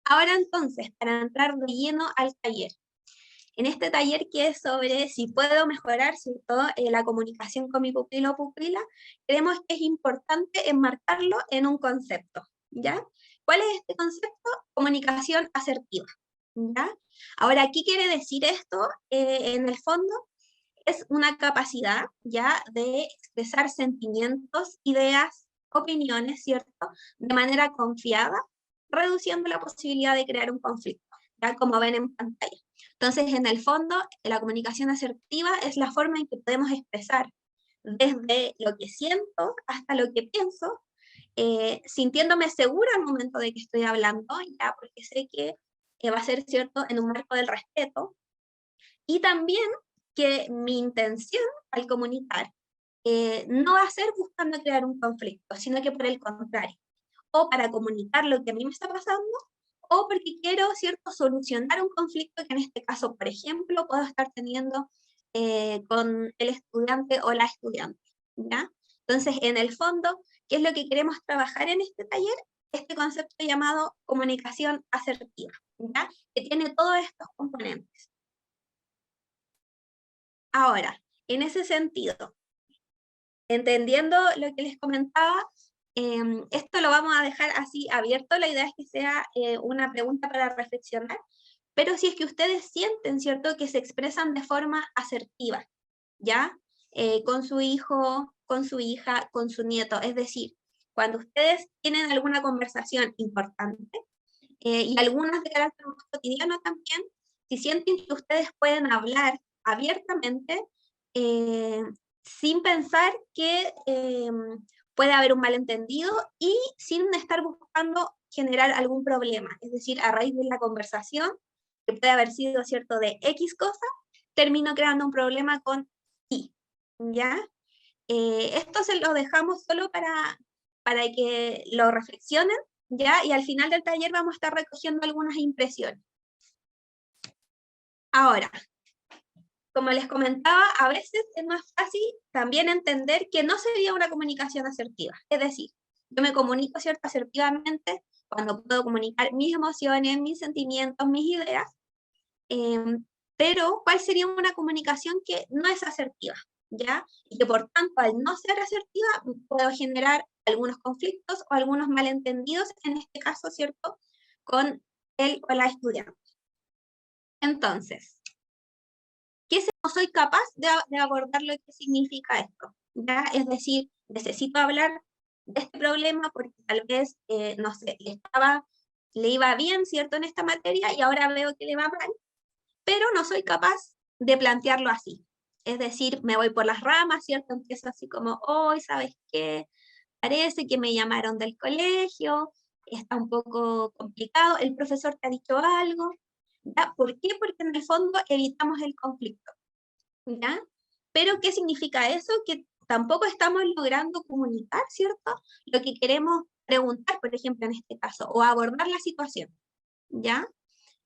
Ahora entonces, para entrar de lleno al taller. En este taller que es sobre si puedo mejorar, ¿cierto? La comunicación con mi pupilo o pupila, creemos que es importante enmarcarlo en un concepto, ¿ya? ¿Cuál es este concepto? Comunicación asertiva, ¿ya? Ahora, ¿qué quiere decir esto? En el fondo, es una capacidad, ¿ya? De expresar sentimientos, ideas, opiniones, ¿cierto? De manera confiada, reduciendo la posibilidad de crear un conflicto, ¿ya? Como ven en pantalla. Entonces, en el fondo, la comunicación asertiva es la forma en que podemos expresar desde lo que siento hasta lo que pienso, sintiéndome segura al momento de que estoy hablando, ya, porque sé que va a ser cierto en un marco del respeto, y también que mi intención al comunicar no va a ser buscando crear un conflicto, sino que por el contrario, o para comunicar lo que a mí me está pasando, o porque quiero, ¿cierto?, solucionar un conflicto que en este caso, por ejemplo, puedo estar teniendo con el estudiante o la estudiante, ¿ya? Entonces, en el fondo, ¿qué es lo que queremos trabajar en este taller? Este concepto llamado comunicación asertiva, ¿ya? Que tiene todos estos componentes. Ahora, en ese sentido, entendiendo lo que les comentaba, esto lo vamos a dejar así abierto, la idea es que sea una pregunta para reflexionar, pero si es que ustedes sienten, ¿cierto?, que se expresan de forma asertiva, ¿ya? Con su hijo, con su hija, con su nieto, es decir, cuando ustedes tienen alguna conversación importante, y algunas de carácter más cotidiano también, si sienten que ustedes pueden hablar abiertamente, eh, sin pensar que puede haber un malentendido y sin estar buscando generar algún problema. Es decir, a raíz de la conversación, que puede haber sido cierto de X cosa, termino creando un problema con Y, ¿ya? Esto se lo dejamos solo para que lo reflexionen, ¿ya? Y al final del taller vamos a estar recogiendo algunas impresiones. Ahora, como les comentaba, a veces es más fácil también entender que no sería una comunicación asertiva. Es decir, yo me comunico, ¿cierto?, asertivamente cuando puedo comunicar mis emociones, mis sentimientos, mis ideas, em, pero ¿cuál sería una comunicación que no es asertiva? ¿Ya? Y que por tanto, al no ser asertiva, puedo generar algunos conflictos o algunos malentendidos, en este caso, ¿cierto?, con él o la estudiante. Entonces, ¿qué si no soy capaz de abordar lo que significa esto? ¿Ya? Es decir, necesito hablar de este problema porque tal vez, no sé, le iba bien, ¿cierto?, en esta materia y ahora veo que le va mal, pero no soy capaz de plantearlo así. Es decir, me voy por las ramas, ¿cierto? Empiezo así como, hoy, ¿sabes qué? Parece que me llamaron del colegio, está un poco complicado, el profesor te ha dicho algo, ¿ya? ¿Por qué? Porque en el fondo evitamos el conflicto, ¿ya? Pero ¿qué significa eso? Que tampoco estamos logrando comunicar, ¿cierto? Lo que queremos preguntar, por ejemplo, en este caso, o abordar la situación, ¿ya?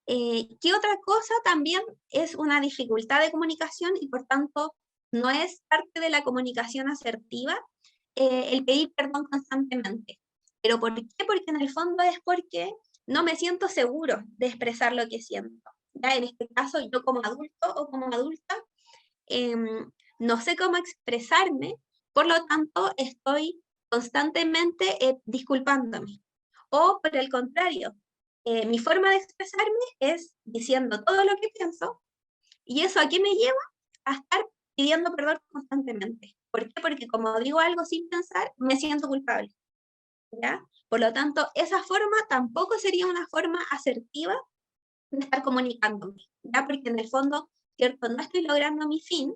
¿Qué otra cosa también es una dificultad de comunicación y por tanto no es parte de la comunicación asertiva? El pedir perdón constantemente. ¿Pero por qué? Porque en el fondo es porque no me siento seguro de expresar lo que siento. ¿Ya? En este caso, yo como adulto o como adulta, no sé cómo expresarme, por lo tanto estoy constantemente disculpándome. O por el contrario, mi forma de expresarme es diciendo todo lo que pienso, y eso a qué me lleva a estar pidiendo perdón constantemente. ¿Por qué? Porque como digo algo sin pensar, me siento culpable, ¿ya? Por lo tanto, esa forma tampoco sería una forma asertiva de estar comunicándome, ¿ya? Porque en el fondo, ¿cierto? No estoy logrando mi fin,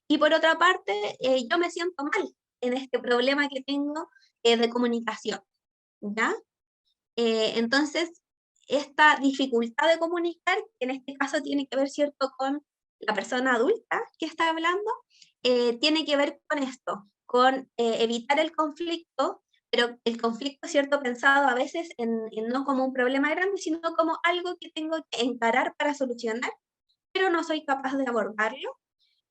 y por otra parte, yo me siento mal en este problema que tengo de comunicación, ¿ya? Entonces, esta dificultad de comunicar, que en este caso tiene que ver, ¿cierto?, con la persona adulta que está hablando, tiene que ver con esto, con evitar el conflicto, pero el conflicto, ¿cierto?, pensado a veces en no como un problema grande, sino como algo que tengo que encarar para solucionar, pero no soy capaz de abordarlo,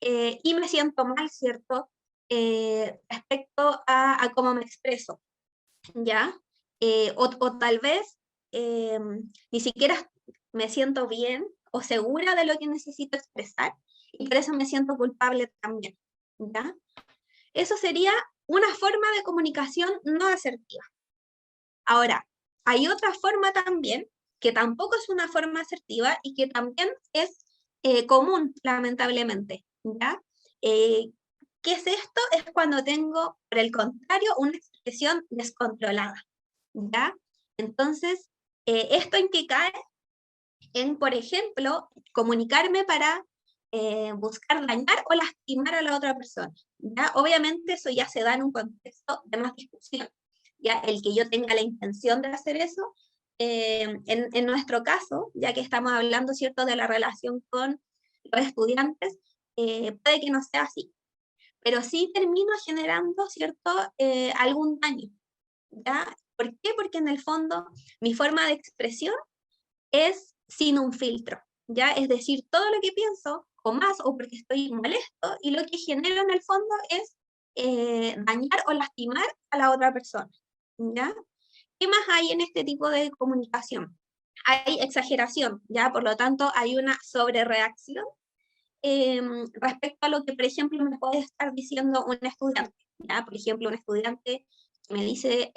y me siento mal, ¿cierto?, respecto a cómo me expreso, ¿ya? O tal vez ni siquiera me siento bien o segura de lo que necesito expresar, y por eso me siento culpable también, ¿ya? Eso sería una forma de comunicación no asertiva. Ahora, hay otra forma también, que tampoco es una forma asertiva y que también es común, lamentablemente, ¿ya? ¿Qué es esto? Es cuando tengo, por el contrario, una expresión descontrolada, ¿ya? Entonces, ¿esto en qué cae? En, por ejemplo, comunicarme para buscar dañar o lastimar a la otra persona, ¿ya? Obviamente eso ya se da en un contexto de más discusión, ya el que yo tenga la intención de hacer eso, en nuestro caso, ya que estamos hablando, ¿cierto?, de la relación con los estudiantes, puede que no sea así, pero sí termino generando, ¿cierto?, algún daño, ¿ya? ¿Por qué? Porque en el fondo mi forma de expresión es sin un filtro, ¿ya? Es decir, todo lo que pienso, o más, o porque estoy molesto, y lo que genero en el fondo es dañar o lastimar a la otra persona, ¿ya? ¿Qué más hay en este tipo de comunicación? Hay exageración, ¿ya? Por lo tanto, hay una sobrereacción respecto a lo que, por ejemplo, me puede estar diciendo un estudiante, ¿ya? Por ejemplo, un estudiante me dice,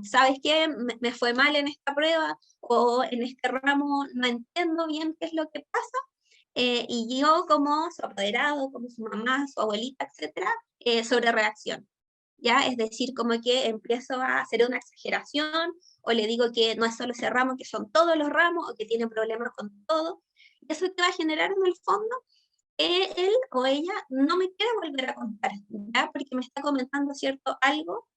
¿sabes qué? Me fue mal en esta prueba o en este ramo no entiendo bien qué es lo que pasa, y yo como su apoderado, como su mamá, su abuelita, etcétera, sobre reacción, ¿ya? Es decir, como que empiezo a hacer una exageración o le digo que no es solo ese ramo, que son todos los ramos o que tiene problemas con todo. Y eso te va a generar en el fondo él o ella no me quiere volver a contar, ¿ya? Porque me está comentando, ¿cierto? Algo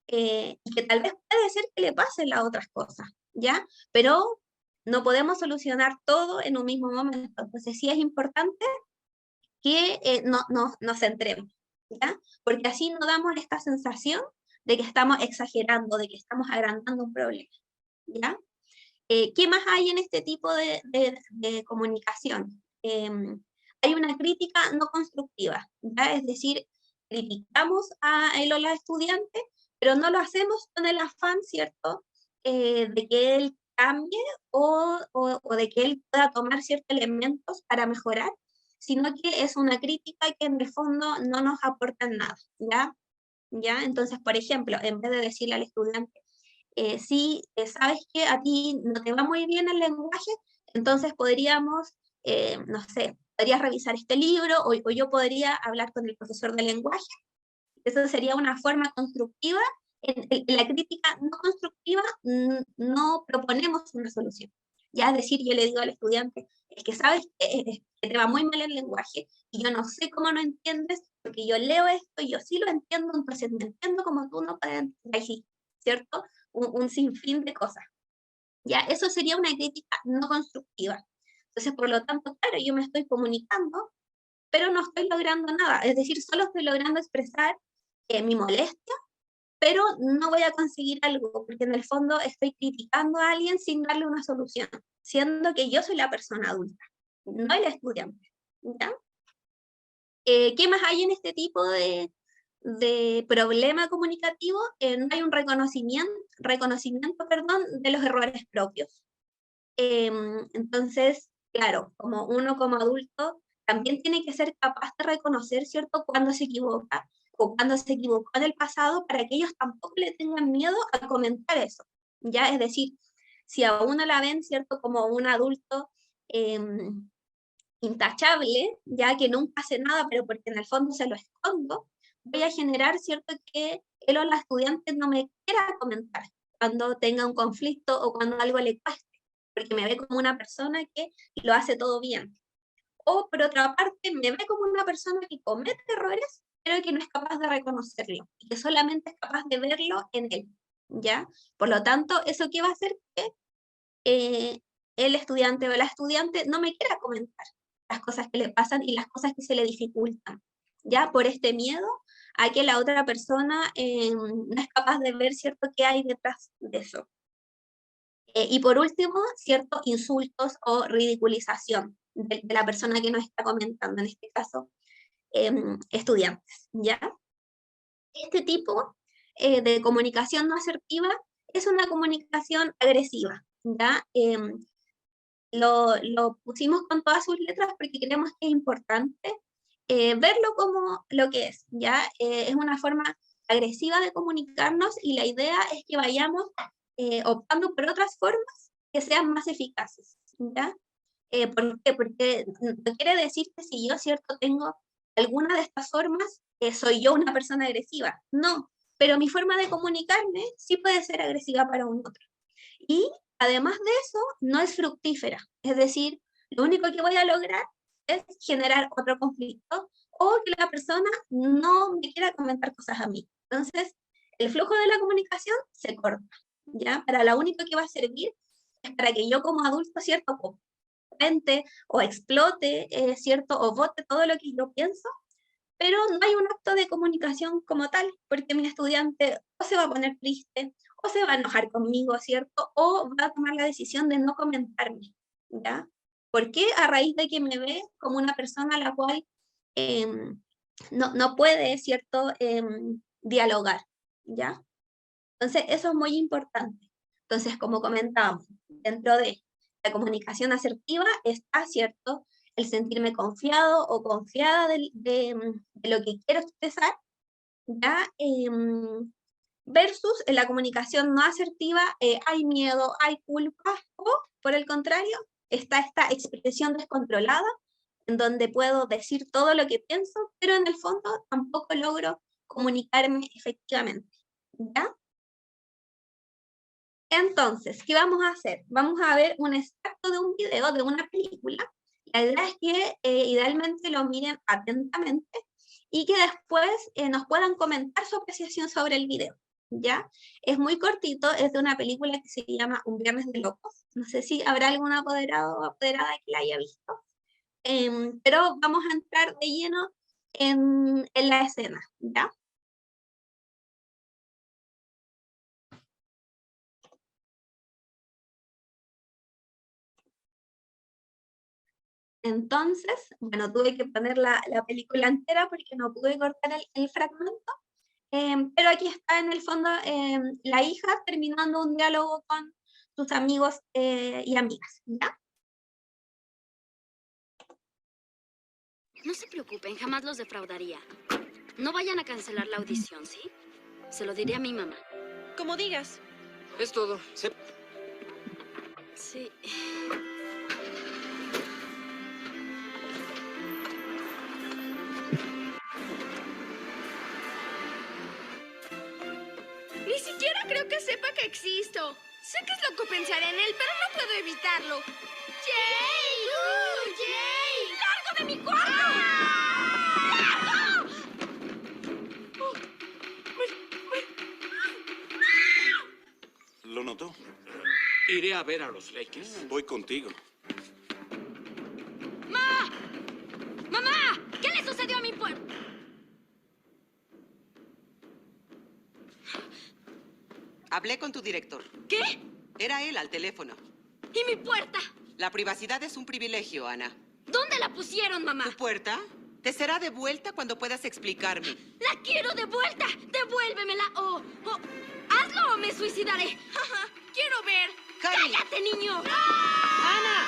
y que tal vez puede ser que le pasen las otras cosas, ¿ya? Pero no podemos solucionar todo en un mismo momento. Entonces sí es importante que nos centremos, ¿ya? Porque así no damos esta sensación de que estamos exagerando, de que estamos agrandando un problema, ¿ya? ¿Qué más hay en este tipo de comunicación? Hay una crítica no constructiva, ¿ya? Es decir, criticamos a él o la estudiante, pero no lo hacemos con el afán, ¿cierto?, de que él cambie o de que él pueda tomar ciertos elementos para mejorar, sino que es una crítica que en el fondo no nos aporta nada, ¿ya? ¿Ya? Entonces, por ejemplo, en vez de decirle al estudiante, si sabes que a ti no te va muy bien el lenguaje, entonces podríamos, no sé, podrías revisar este libro o yo podría hablar con el profesor de lenguaje. Eso sería una forma constructiva. En la crítica no constructiva no proponemos una solución. Ya es decir, yo le digo al estudiante, es que sabes que te va muy mal el lenguaje y yo no sé cómo no entiendes, porque yo leo esto y yo sí lo entiendo, entonces no entiendo cómo tú no puedes entender, así, ¿cierto? Un sinfín de cosas. Ya, eso sería una crítica no constructiva. Entonces, por lo tanto, claro, yo me estoy comunicando, pero no estoy logrando nada. Es decir, solo estoy logrando expresar mi molestia, pero no voy a conseguir algo, porque en el fondo estoy criticando a alguien sin darle una solución, siendo que yo soy la persona adulta, no el estudiante, ¿ya? ¿Qué más hay en este tipo de problema comunicativo? No hay un reconocimiento, perdón, de los errores propios. Entonces, claro, como uno como adulto también tiene que ser capaz de reconocer, ¿cierto?, cuando se equivoca o cuando se equivocó en el pasado para que ellos tampoco le tengan miedo a comentar eso, ¿ya? Es decir, si a uno la ven, ¿cierto?, como un adulto intachable, ya que nunca hace nada, pero porque en el fondo se lo escondo, voy a generar, ¿cierto?, que él o la estudiante no me quiera comentar cuando tenga un conflicto o cuando algo le cueste, porque me ve como una persona que lo hace todo bien. O por otra parte, me ve como una persona que comete errores, pero que no es capaz de reconocerlo, y que solamente es capaz de verlo en él, ¿ya? Por lo tanto, ¿eso qué va a hacer? Que eh, el estudiante o la estudiante no me quiera comentar las cosas que le pasan y las cosas que se le dificultan, ¿ya? Por este miedo a que la otra persona no es capaz de ver, ¿cierto?, qué hay detrás de eso. Y por último, ciertos insultos o ridiculización de la persona que nos está comentando, en este caso, estudiantes, ¿ya? Este tipo de comunicación no asertiva es una comunicación agresiva, ¿ya? Lo pusimos con todas sus letras porque creemos que es importante verlo como lo que es, ¿ya? Es una forma agresiva de comunicarnos y la idea es que vayamos optando por otras formas que sean más eficaces, ¿ya? ¿Por qué? Porque no quiere decir que si yo, ¿cierto?, tengo alguna de estas formas, soy yo una persona agresiva. No, pero mi forma de comunicarme sí puede ser agresiva para un otro. Y además de eso, no es fructífera. Es decir, lo único que voy a lograr es generar otro conflicto o que la persona no me quiera comentar cosas a mí. Entonces, el flujo de la comunicación se corta, ¿ya? Para lo único que va a servir es para que yo como adulto, ¿cierto?, comente o explote, ¿cierto?, o vote todo lo que yo pienso, pero no hay un acto de comunicación como tal, porque mi estudiante o se va a poner triste, o se va a enojar conmigo, ¿cierto? O va a tomar la decisión de no comentarme, ¿ya? Porque a raíz de que me ve como una persona a la cual em, no puede, ¿cierto?, dialogar, ¿ya? Entonces, eso es muy importante. Entonces, como comentábamos, dentro de la comunicación asertiva está, ¿cierto?, el sentirme confiado o confiada de lo que quiero expresar, ¿ya? Versus en la comunicación no asertiva hay miedo, hay culpa, o por el contrario, está esta expresión descontrolada, en donde puedo decir todo lo que pienso, pero en el fondo tampoco logro comunicarme efectivamente, ¿ya? Entonces, ¿qué vamos a hacer? Vamos a ver un extracto de un video de una película. La idea es que idealmente lo miren atentamente y que después nos puedan comentar su apreciación sobre el video, ¿ya? Es muy cortito, es de una película que se llama Un Viernes de Locos. No sé si habrá algún apoderado o apoderada que la haya visto. Pero vamos a entrar de lleno en la escena, ¿ya? Entonces, bueno, tuve que poner la película entera porque no pude cortar el fragmento, pero aquí está en el fondo la hija terminando un diálogo con sus amigos y amigas, ¿ya? No se preocupen, jamás los defraudaría. No vayan a cancelar la audición, ¿sí? Se lo diré a mi mamá. Como digas. Es todo. Sí. Ni siquiera creo que sepa que existo. Sé que es loco pensar en él, pero no puedo evitarlo. ¡Jay! ¡Jay! ¡Largo de mi cuarto! ¡Largo! ¿Lo notó? Iré a ver a los Lakers. Voy contigo. ¡Ma! ¡Mamá! ¿Qué le sucedió a mi puerta? Hablé con tu director. ¿Qué? Era él al teléfono. ¿Y mi puerta? La privacidad es un privilegio, Ana. ¿Dónde la pusieron, mamá? ¿Tu puerta? Te será devuelta cuando puedas explicarme. ¡La quiero de vuelta! ¡Devuélvemela! ¡Hazlo o me suicidaré! Quiero ver. ¡Cari! ¡Cállate, niño! ¡Ana!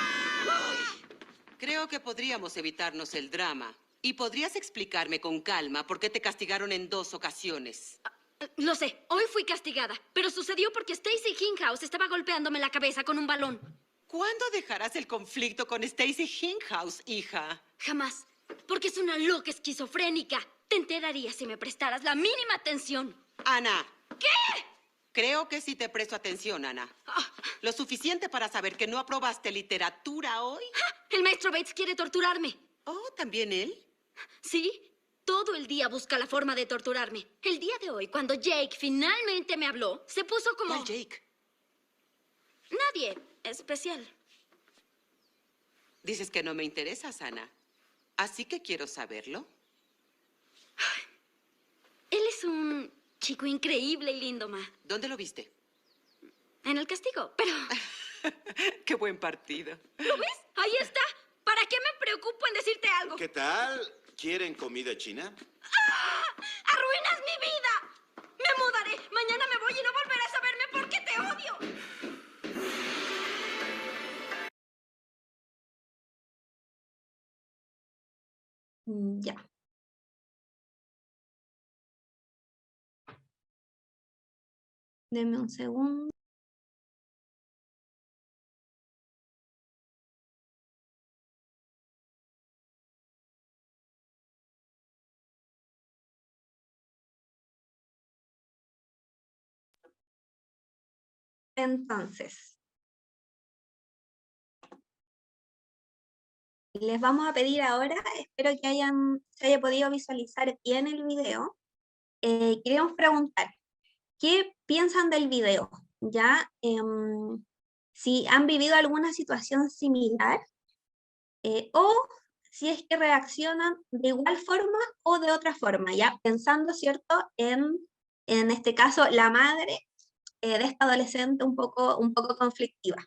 Creo que podríamos evitarnos el drama. Y podrías explicarme con calma por qué te castigaron en 2 ocasiones. Lo sé, hoy fui castigada, pero sucedió porque Stacy Hinkhouse estaba golpeándome la cabeza con un balón. ¿Cuándo dejarás el conflicto con Stacy Hinkhouse, hija? Jamás, porque es una loca esquizofrénica. Te enterarías si me prestaras la mínima atención. Ana. ¿Qué? Creo que sí te presto atención, Ana. Lo suficiente para saber que no aprobaste literatura hoy. El maestro Bates quiere torturarme. Oh, ¿también él? Sí, todo el día busca la forma de torturarme. El día de hoy, cuando Jake finalmente me habló, se puso como... ¿Cuál Jake? Nadie especial. Dices que no me interesas, Ana. Así que quiero saberlo. Él es un chico increíble y lindo, ma. ¿Dónde lo viste? En el castigo, pero... ¡Qué buen partido! ¿Lo ves? Ahí está. ¿Para qué me preocupo en decirte algo? ¿Qué tal? ¿Quieren comida china? ¡Arruinas mi vida! Me mudaré. Mañana me voy y no volverás a verme porque te odio. Ya. Deme un segundo. Entonces, les vamos a pedir ahora, espero que se haya podido visualizar bien el video. Queremos preguntar, ¿qué piensan del video? ¿Ya? Si han vivido alguna situación similar o si es que reaccionan de igual forma o de otra forma, ya pensando, ¿cierto? En este caso, la madre de esta adolescente un poco conflictiva,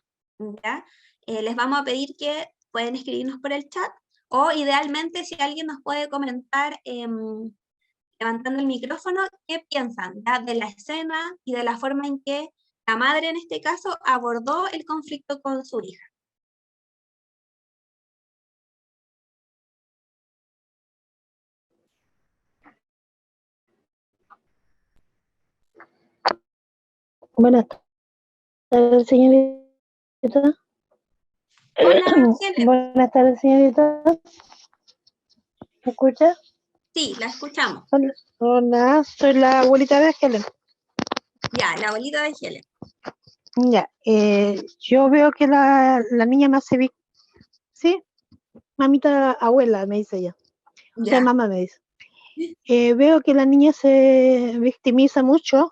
¿ya? Les vamos a pedir que pueden escribirnos por el chat o idealmente si alguien nos puede comentar levantando el micrófono, ¿qué piensan ya de la escena y de la forma en que la madre en este caso abordó el conflicto con su hija? Buenas tardes, señorita. Hola, Helen. Buenas tardes, señorita. ¿Me escucha? Sí, la escuchamos. Hola, soy la abuelita de Helen. Ya, la abuelita de Helen. Ya, yo veo que la niña me hace sí, mamita abuela, me dice ella. O sea, Ya, mamá me dice. Veo que la niña se victimiza mucho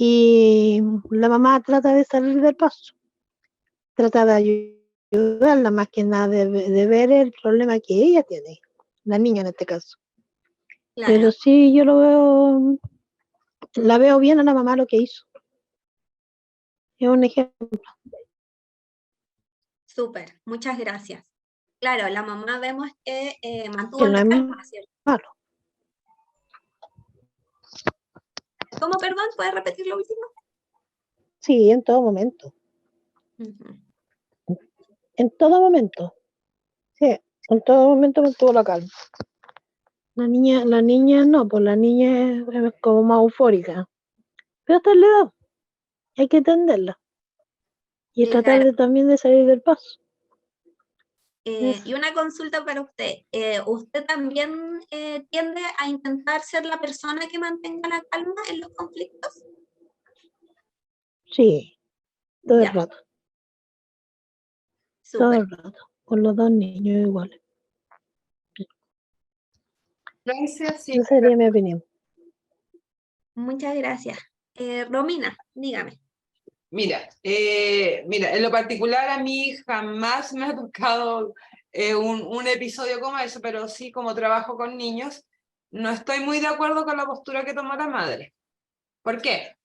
y la mamá trata de salir del paso. Trata de ayudarla más que nada de ver el problema que ella tiene, la niña en este caso. Pero claro. sí, yo la veo bien a la mamá lo que hizo. Es un ejemplo. Súper, muchas gracias. Claro, la mamá vemos que mantuvo Que no la es calma, ¿cierto? malo. ¿Cómo, perdón? ¿Puedes repetir lo último? Sí, en todo momento. Ujú. En todo momento. Sí, en todo momento mantuvo la calma. La niña no, pues la niña es como más eufórica. Pero hasta la edad, hay que entenderla. Y tratar Claro. también de salir del paso. Y una consulta para usted. ¿Usted también tiende a intentar ser la persona que mantenga la calma en los conflictos? Sí, todo el Ya, rato. Todo súper. el rato. Con los dos niños iguales. Gracias, sí. Esa sería mi opinión. Muchas gracias. Romina, dígame. Mira, en lo particular a mí jamás me ha tocado un episodio como eso, pero sí como trabajo con niños, no estoy muy de acuerdo con la postura que tomó la madre. ¿Por qué?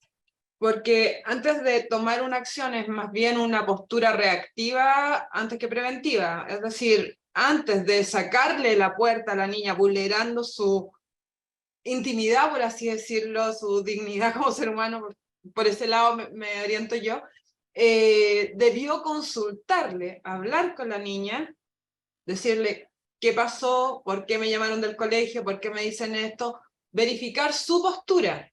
Porque antes de tomar una acción es más bien una postura reactiva antes que preventiva. Es decir, antes de sacarle la puerta a la niña, vulnerando su intimidad, por así decirlo, su dignidad como ser humano, por ese lado me oriento yo, debió consultarle, hablar con la niña, decirle qué pasó, por qué me llamaron del colegio, por qué me dicen esto, verificar su postura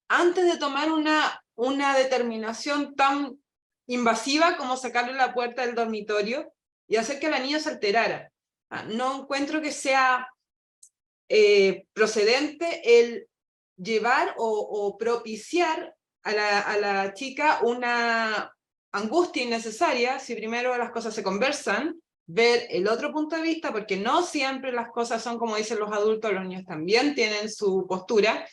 antes de tomar una determinación tan invasiva como sacarle la puerta del dormitorio y hacer que la niña se alterara. No encuentro que sea procedente el llevar o propiciar a la chica una angustia innecesaria si primero las cosas se conversan, ver el otro punto de vista, porque no siempre las cosas son como dicen los adultos, los niños también tienen su postura,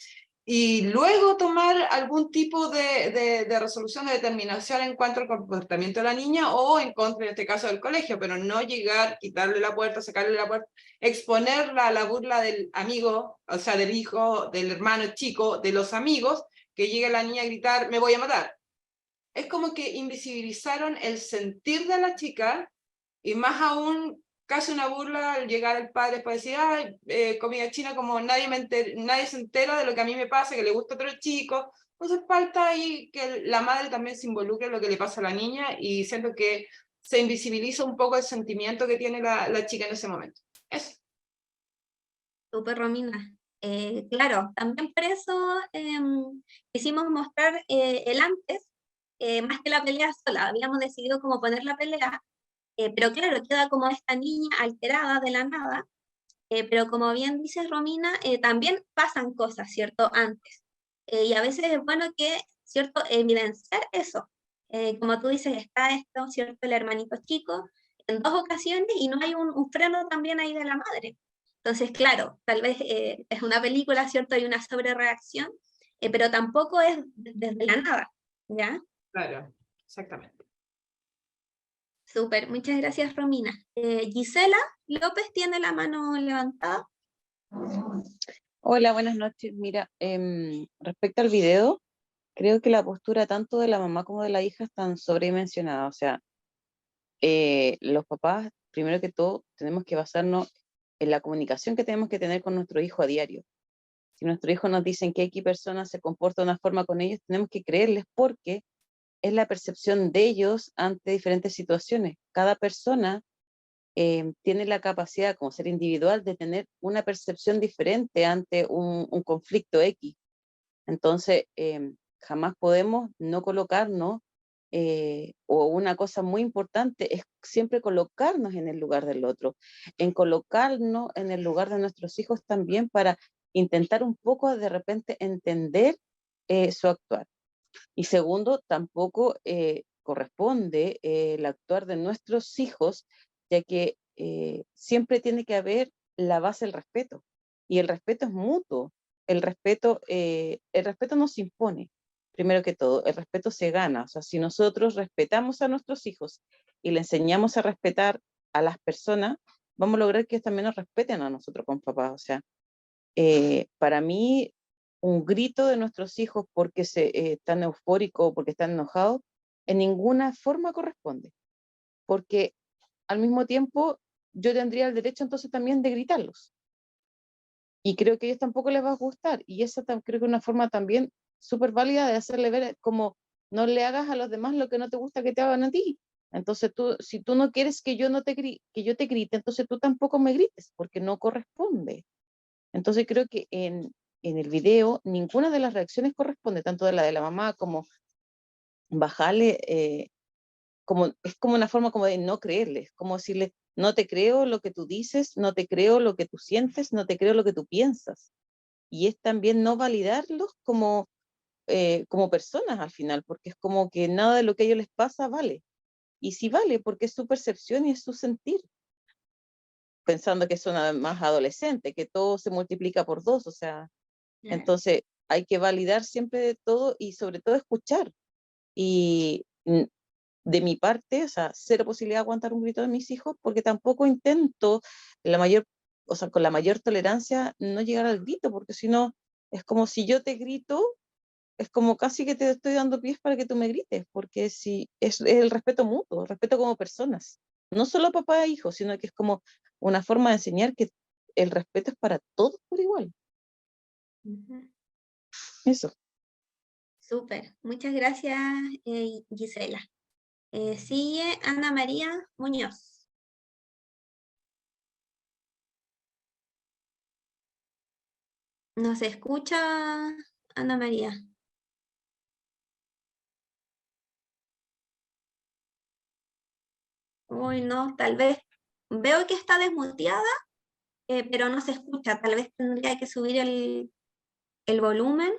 y luego tomar algún tipo de resolución de determinación en cuanto al comportamiento de la niña o en contra, en este caso, del colegio, pero no llegar, quitarle la puerta, sacarle la puerta, exponerla a la burla del amigo, o sea, del hijo, del hermano chico, de los amigos, que llegue la niña a gritar, me voy a matar. Es como que invisibilizaron el sentir de la chica y más aún casi una burla al llegar el padre para decir, ay, comida china, como nadie se entera de lo que a mí me pasa, que le gusta a otro chico. Entonces falta ahí que la madre también se involucre en lo que le pasa a la niña y siento que se invisibiliza un poco el sentimiento que tiene la chica en ese momento. Eso. Súper, Romina. Claro, también por eso quisimos mostrar el antes, más que la pelea sola. Habíamos decidido cómo poner la pelea, pero claro, queda como esta niña alterada de la nada. Pero como bien dice Romina, también pasan cosas, ¿cierto? Antes. Y a veces es bueno que, ¿cierto? Evidenciar eso. Como tú dices, está esto, ¿cierto? El hermanito chico en dos ocasiones y no hay un freno también ahí de la madre. Entonces, claro, tal vez es una película, ¿cierto? Hay una sobrereacción, pero tampoco es desde la nada, ¿ya? Claro, exactamente. Súper, muchas gracias, Romina. Gisela López tiene la mano levantada. Hola, buenas noches. Mira, respecto al video, creo que la postura tanto de la mamá como de la hija están sobredimensionada. O sea, los papás, primero que todo, tenemos que basarnos en la comunicación que tenemos que tener con nuestro hijo a diario. Si nuestro hijo nos dicen que X persona se comporta de una forma con ellos, tenemos que creerles porque es la percepción de ellos ante diferentes situaciones. Cada persona tiene la capacidad, como ser individual, de tener una percepción diferente ante un conflicto X. Entonces, jamás podemos no colocarnos, o una cosa muy importante es siempre colocarnos en el lugar del otro, en colocarnos en el lugar de nuestros hijos también para intentar un poco de repente entender su actuar. Y segundo, tampoco corresponde el actuar de nuestros hijos, ya que siempre tiene que haber la base del respeto. Y el respeto es mutuo. El respeto no se impone, primero que todo. El respeto se gana. O sea, si nosotros respetamos a nuestros hijos y le enseñamos a respetar a las personas, vamos a lograr que ellos también nos respeten a nosotros como papás. O sea, para mí, un grito de nuestros hijos porque están eufóricos o porque están enojados, en ninguna forma corresponde, porque al mismo tiempo yo tendría el derecho entonces también de gritarlos. Y creo que a ellos tampoco les va a gustar, y esa creo que es una forma también súper válida de hacerle ver como no le hagas a los demás lo que no te gusta que te hagan a ti. Entonces tú, si tú no quieres que yo, no te, que yo te grite, entonces tú tampoco me grites, porque no corresponde. Entonces creo que en el video ninguna de las reacciones corresponde, tanto de la mamá como bajarle, como, es como una forma como de no creerles, como decirle, no te creo lo que tú dices, no te creo lo que tú sientes, no te creo lo que tú piensas. Y es también no validarlos como personas al final, porque es como que nada de lo que a ellos les pasa vale. Y sí vale, porque es su percepción y es su sentir, pensando que son además adolescentes, que todo se multiplica por dos, o sea, entonces hay que validar siempre de todo y sobre todo escuchar. Y de mi parte, o sea, cero posibilidad de aguantar un grito de mis hijos, porque tampoco intento o sea, con la mayor tolerancia no llegar al grito, porque si no, es como si yo te grito, es como casi que te estoy dando pies para que tú me grites, porque si es el respeto mutuo, el respeto como personas, no solo papá e hijo, sino que es como una forma de enseñar que el respeto es para todos por igual. Eso. Súper, muchas gracias, Gisela. Sigue Ana María Muñoz. ¿Nos escucha, Ana María? Uy, no, tal vez veo que está desmuteada, pero no se escucha. Tal vez tendría que subir el volumen.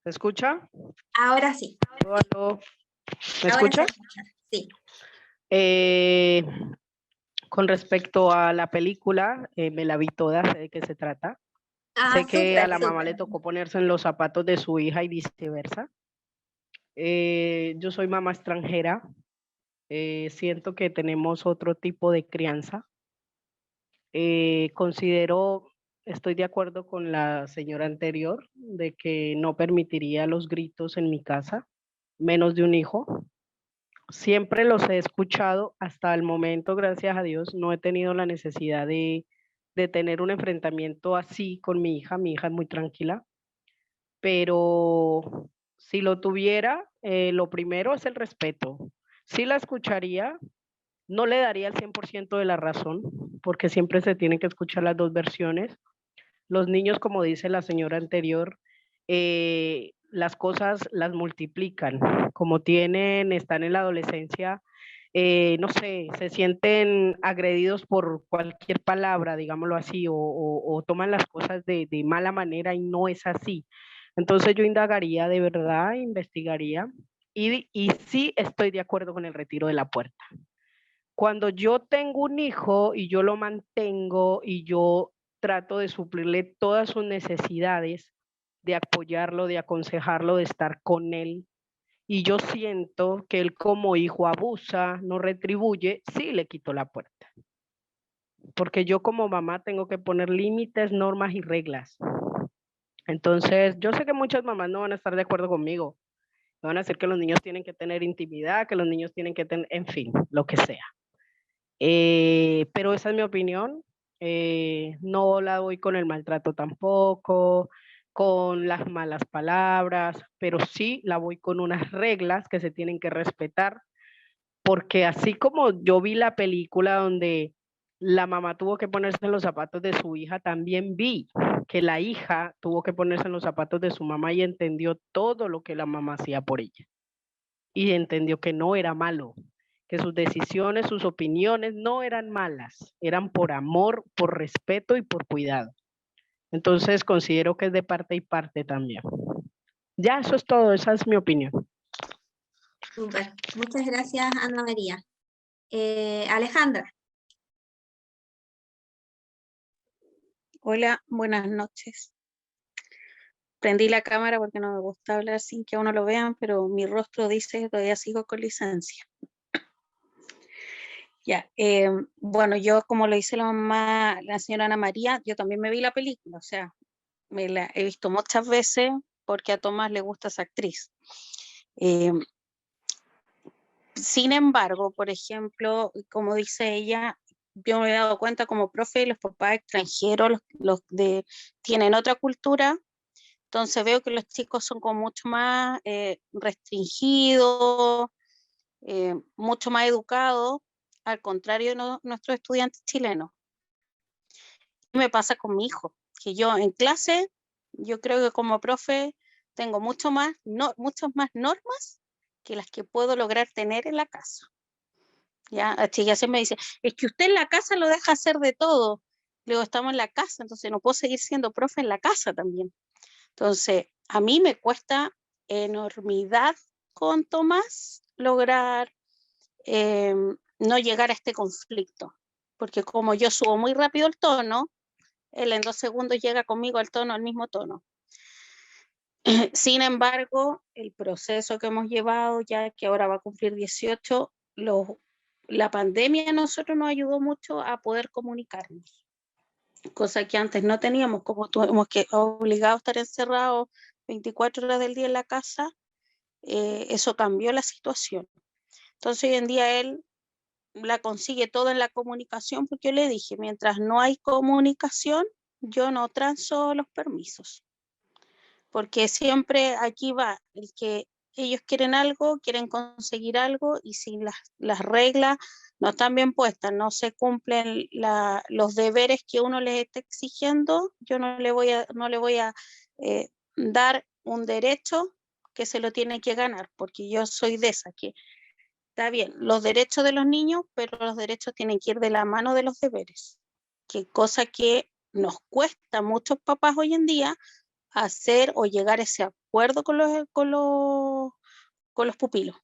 ¿Se escucha? Ahora sí. Aló, aló. ¿Me Ahora escucha? se escucha, sí. Con respecto a la película, me la vi toda, sé de qué se trata. Ah, Sé que a súper, la mamá súper. le tocó ponerse en los zapatos de su hija y viceversa. Yo soy mamá extranjera. Siento que tenemos otro tipo de crianza. Estoy de acuerdo con la señora anterior de que no permitiría los gritos en mi casa, menos de un hijo. Siempre los he escuchado hasta el momento, gracias a Dios, no he tenido la necesidad de tener un enfrentamiento así con mi hija. Mi hija es muy tranquila, pero Si lo tuviera, lo primero es el respeto. Sí la escucharía, no le daría el 100% de la razón, porque siempre se tienen que escuchar las dos versiones. Los niños, como dice la señora anterior, las cosas las multiplican. Como están en la adolescencia, no sé, se sienten agredidos por cualquier palabra, digámoslo así, o toman las cosas de mala manera y no es así. Entonces yo indagaría de verdad, investigaría y sí estoy de acuerdo con el retiro de la puerta. Cuando yo tengo un hijo y yo lo mantengo y yo trato de suplirle todas sus necesidades, de apoyarlo, de aconsejarlo, de estar con él, y yo siento que él como hijo abusa, no retribuye, sí le quito la puerta. Porque yo como mamá tengo que poner límites, normas y reglas. Entonces, yo sé que muchas mamás no van a estar de acuerdo conmigo. No van a decir que los niños tienen que tener intimidad, que los niños tienen que tener, en fin, lo que sea. Pero esa es mi opinión. No la doy con el maltrato tampoco, con las malas palabras, pero sí la voy con unas reglas que se tienen que respetar, porque así como yo vi la película donde la mamá tuvo que ponerse en los zapatos de su hija, también vi que la hija tuvo que ponerse en los zapatos de su mamá y entendió todo lo que la mamá hacía por ella. Y entendió que no era malo, que sus decisiones, sus opiniones no eran malas, eran por amor, por respeto y por cuidado. Entonces considero que es de parte y parte también. Ya, eso es todo, esa es mi opinión. Súper. Muchas gracias, Ana María. Alejandra. Hola, buenas noches. Prendí la cámara porque no me gusta hablar sin que a uno lo vean, pero mi rostro dice que todavía sigo con licencia. Ya, bueno, yo como lo dice la mamá, la señora Ana María, yo también me vi la película, o sea, me la he visto muchas veces porque a Tomás le gusta esa actriz. Sin embargo, por ejemplo, como dice ella, yo me he dado cuenta como profe, los papás extranjeros, tienen otra cultura. Entonces veo que los chicos son como mucho más restringidos, mucho más educados, al contrario de nuestros estudiantes chilenos. Me pasa con mi hijo, que yo en clase, yo creo que como profe tengo muchas más normas que las que puedo lograr tener en la casa. Ya, la chica se me dice, es que usted en la casa lo deja hacer de todo. Luego estamos en la casa, entonces no puedo seguir siendo profe en la casa también. Entonces, a mí me cuesta enormidad con Tomás lograr no llegar a este conflicto, porque como yo subo muy rápido el tono, él en 2 segundos llega conmigo al tono, al mismo tono. Sin embargo, el proceso que hemos llevado, ya que ahora va a cumplir 18, la pandemia a nosotros nos ayudó mucho a poder comunicarnos, cosa que antes no teníamos, como tuvimos que obligados a estar encerrados 24 horas del día en la casa, eso cambió la situación. Entonces hoy en día él la consigue todo en la comunicación, porque yo le dije, mientras no hay comunicación, yo no transo los permisos, porque siempre aquí va el que ellos quieren algo, quieren conseguir algo, y si las reglas no están bien puestas, no se cumplen los deberes que uno les está exigiendo, yo no le voy a dar un derecho que se lo tiene que ganar, porque yo soy de esa que está bien, los derechos de los niños, pero los derechos tienen que ir de la mano de los deberes, que cosa que nos cuesta a muchos papás hoy en día hacer o llegar a ese acuerdo con los pupilos.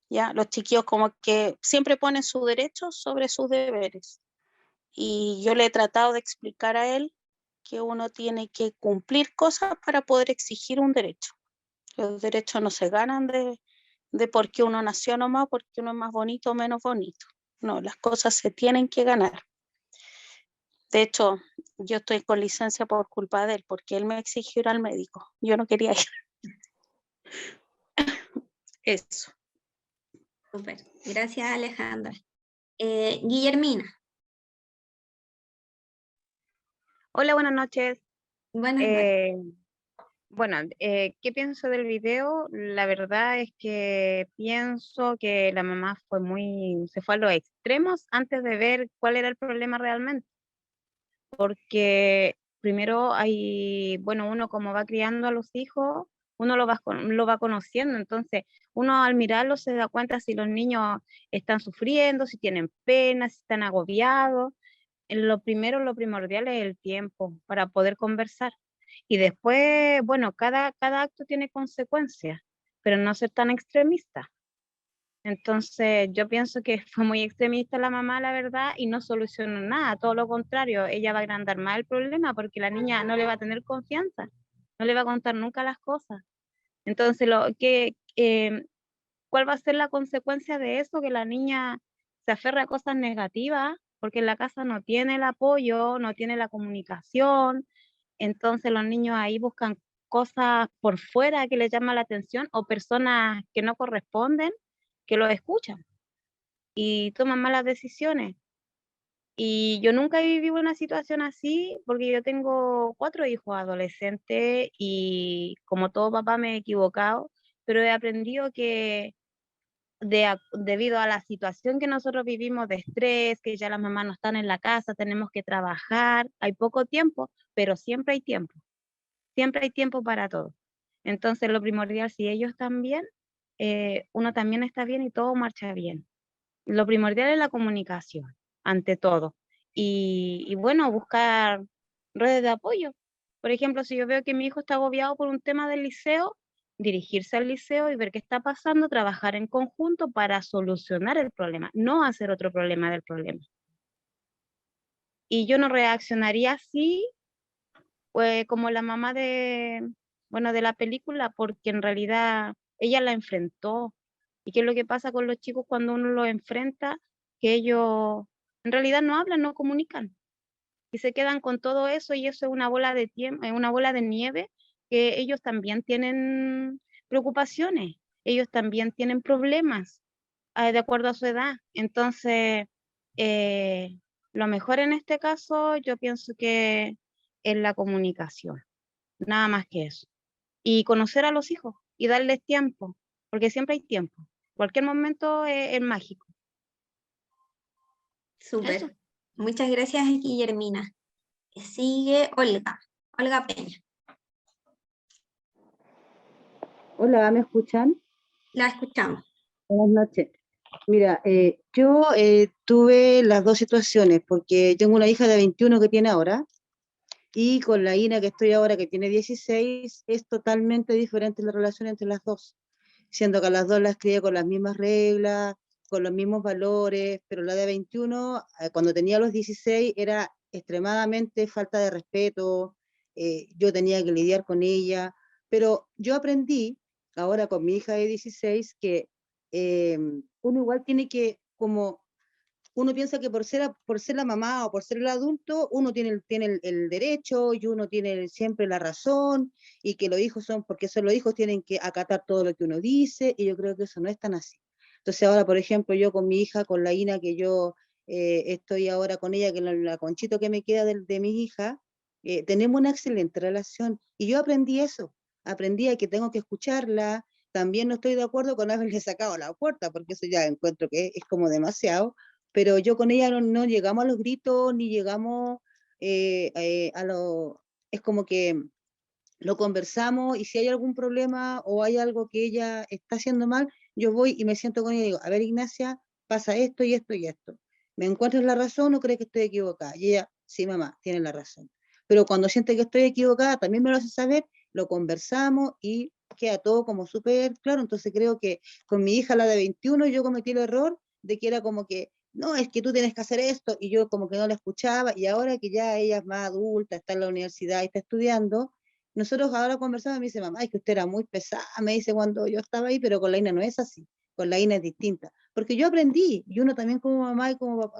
¿Ya? Los chiquillos como que siempre ponen sus derechos sobre sus deberes. Y yo le he tratado de explicar a él que uno tiene que cumplir cosas para poder exigir un derecho. Los derechos no se ganan de porque uno nació nomás, porque uno es más bonito o menos bonito. No, las cosas se tienen que ganar. De hecho, yo estoy con licencia por culpa de él, porque él me exigió ir al médico. Yo no quería ir. Eso. Súper. Gracias, Alejandra. Guillermina. Hola, buenas noches. Buenas noches. Bueno, ¿qué pienso del video? La verdad es que pienso que la mamá se fue a los extremos antes de ver cuál era el problema realmente, porque primero bueno, uno como va criando a los hijos, uno lo va conociendo, entonces uno al mirarlo se da cuenta si los niños están sufriendo, si tienen pena, si están agobiados. Lo primordial es el tiempo para poder conversar. Y después, bueno, cada acto tiene consecuencias, pero no ser tan extremista. Entonces, yo pienso que fue muy extremista la mamá, la verdad, y no solucionó nada, todo lo contrario, ella va a agrandar más el problema porque la niña no le va a tener confianza, no le va a contar nunca las cosas. Entonces, ¿cuál va a ser la consecuencia de eso? Que la niña se aferra a cosas negativas porque en la casa no tiene el apoyo, no tiene la comunicación, entonces los niños ahí buscan cosas por fuera que les llaman la atención o personas que no corresponden, que los escuchan y toman malas decisiones. Y yo nunca he vivido una situación así porque yo tengo 4 hijos adolescentes y como todo papá me he equivocado, pero he aprendido que debido a la situación que nosotros vivimos de estrés, que ya las mamás no están en la casa, tenemos que trabajar, hay poco tiempo, pero siempre hay tiempo para todo. Entonces lo primordial, si ellos están bien, uno también está bien y todo marcha bien. Lo primordial es la comunicación, ante todo. Y bueno, buscar redes de apoyo. Por ejemplo, si yo veo que mi hijo está agobiado por un tema del liceo, dirigirse al liceo y ver qué está pasando, trabajar en conjunto para solucionar el problema, no hacer otro problema del problema. Y yo no reaccionaría así, como la mamá bueno, de la película, porque en realidad ella la enfrentó. ¿Y qué es lo que pasa con los chicos cuando uno los enfrenta? Que ellos en realidad no hablan, no comunican. Y se quedan con todo eso y eso es una bola de una bola de nieve que ellos también tienen preocupaciones, ellos también tienen problemas, de acuerdo a su edad. Entonces, eh, lo mejor en este caso yo pienso que es la comunicación, nada más que eso. Y conocer a los hijos y darles tiempo, porque siempre hay tiempo. Cualquier momento es mágico. Súper. Muchas gracias, Guillermina. Sigue Olga Peña. Hola, ¿me escuchan? La escuchamos. Buenas noches. Mira, yo tuve las dos situaciones, porque tengo una hija de 21 que tiene ahora, y con la Ina que estoy ahora, que tiene 16, es totalmente diferente la relación entre las dos, siendo que a las dos las crié con las mismas reglas, con los mismos valores, pero la de 21, cuando tenía los 16, era extremadamente falta de respeto, yo tenía que lidiar con ella, pero yo aprendí, ahora con mi hija de 16, que uno igual tiene que, como uno piensa que por ser la mamá o por ser el adulto, uno tiene el derecho y uno tiene siempre la razón, y que los hijos porque son los hijos, tienen que acatar todo lo que uno dice, y yo creo que eso no es tan así. Entonces ahora, por ejemplo, yo con mi hija, con la Ina, que yo estoy ahora con ella, que es la Conchito que me queda de mi hija, tenemos una excelente relación, y yo aprendí a que tengo que escucharla. También no estoy de acuerdo con haberle sacado la puerta, porque eso ya encuentro que es como demasiado, pero yo con ella no llegamos a los gritos, ni llegamos es como que lo conversamos, y si hay algún problema o hay algo que ella está haciendo mal, yo voy y me siento con ella y digo, a ver, Ignacia, pasa esto y esto y esto. ¿Me encuentras la razón o crees que estoy equivocada? Y ella, sí, mamá, tiene la razón. Pero cuando siente que estoy equivocada, también me lo hace saber, lo conversamos y queda todo como súper claro. Entonces creo que con mi hija, la de 21, yo cometí el error de que era como que, no, es que tú tienes que hacer esto, y yo como que no la escuchaba, y ahora que ya ella es más adulta, está en la universidad y está estudiando, nosotros ahora conversamos, me dice, mamá, es que usted era muy pesada, me dice cuando yo estaba ahí, pero con la Ina no es así, con la Ina es distinta, porque yo aprendí, y uno también como mamá y como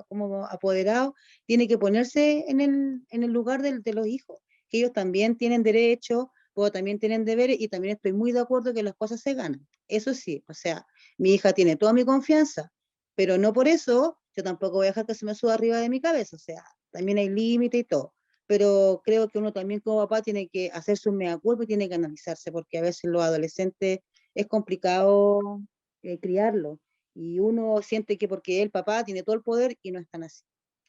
apoderado, tiene que ponerse en el lugar de los hijos, que ellos también tienen derechos, o también tienen deberes, y también estoy muy de acuerdo que las cosas se ganan, eso sí, o sea, mi hija tiene toda mi confianza, pero no por eso yo tampoco voy a dejar que se me suba arriba de mi cabeza, o sea, también hay límite y todo. pero creo que uno también como papá tiene que hacer su mea culpa y tiene que analizarse, porque a veces los adolescentes es complicado criarlo, y uno siente que porque el papá tiene todo el poder y no es tan así.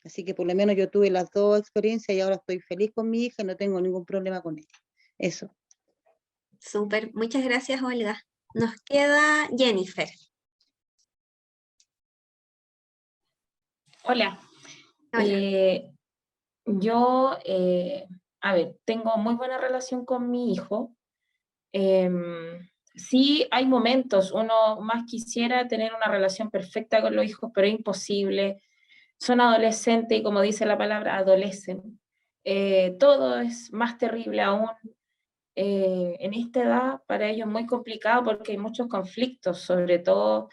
Así que por lo menos yo tuve las dos experiencias y ahora estoy feliz con mi hija y no tengo ningún problema con ella. Eso. Súper, muchas gracias, Olga. Nos queda Jennifer. Hola. Hola. Yo, a ver, tengo muy buena relación con mi hijo. Sí, hay momentos, uno más quisiera tener una relación perfecta con los hijos, pero es imposible. Son adolescentes y como dice la palabra, adolecen. Todo es más terrible aún. En esta edad para ellos es muy complicado porque hay muchos conflictos, sobre todo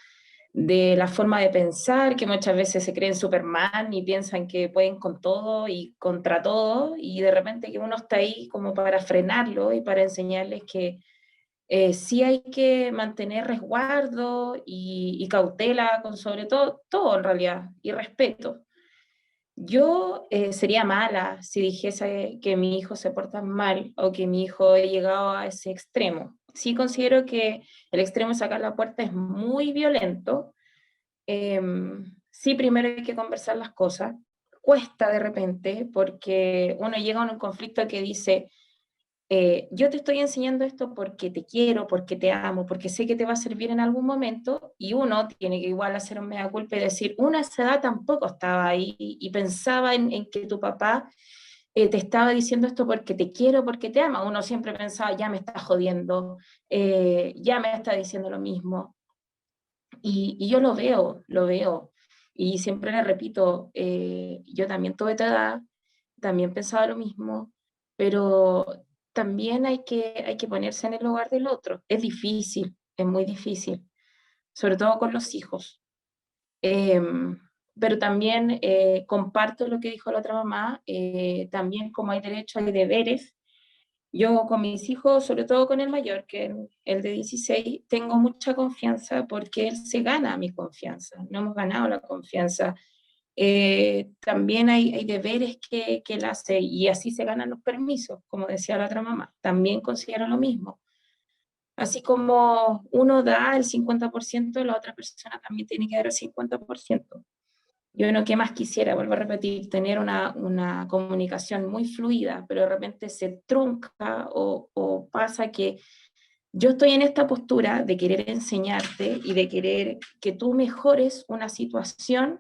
de la forma de pensar, que muchas veces se creen Superman y piensan que pueden con todo y contra todo, y de repente que uno está ahí como para frenarlo y para enseñarles que sí hay que mantener resguardo y cautela con sobre todo en realidad, y respeto. Yo sería mala si dijese que mi hijo se porta mal o que mi hijo ha llegado a ese extremo. Sí considero que el extremo de sacar la puerta es muy violento. Sí, primero hay que conversar las cosas. Cuesta de repente porque uno llega a un conflicto que dice, yo te estoy enseñando esto porque te quiero, porque te amo, porque sé que te va a servir en algún momento, y uno tiene que igual hacer un mea culpa y decir, uno a esa edad tampoco estaba ahí y pensaba en que tu papá te estaba diciendo esto porque te quiero, porque te ama. Uno siempre pensaba, ya me está jodiendo, ya me está diciendo lo mismo. Y yo lo veo. Y siempre le repito, yo también tuve tu edad, también pensaba lo mismo, pero también hay que ponerse en el lugar del otro. Es difícil, es muy difícil, sobre todo con los hijos. Pero también comparto lo que dijo la otra mamá, también como hay derechos, hay deberes. Yo con mis hijos, sobre todo con el mayor, que es el de 16, tengo mucha confianza porque él se gana mi confianza, no hemos ganado la confianza. También hay deberes que él hace y así se ganan los permisos, como decía la otra mamá. También considero lo mismo. Así como uno da el 50%, la otra persona también tiene que dar el 50%. Yo no, ¿qué más quisiera? Vuelvo a repetir, tener una comunicación muy fluida, pero de repente se trunca o pasa que yo estoy en esta postura de querer enseñarte y de querer que tú mejores una situación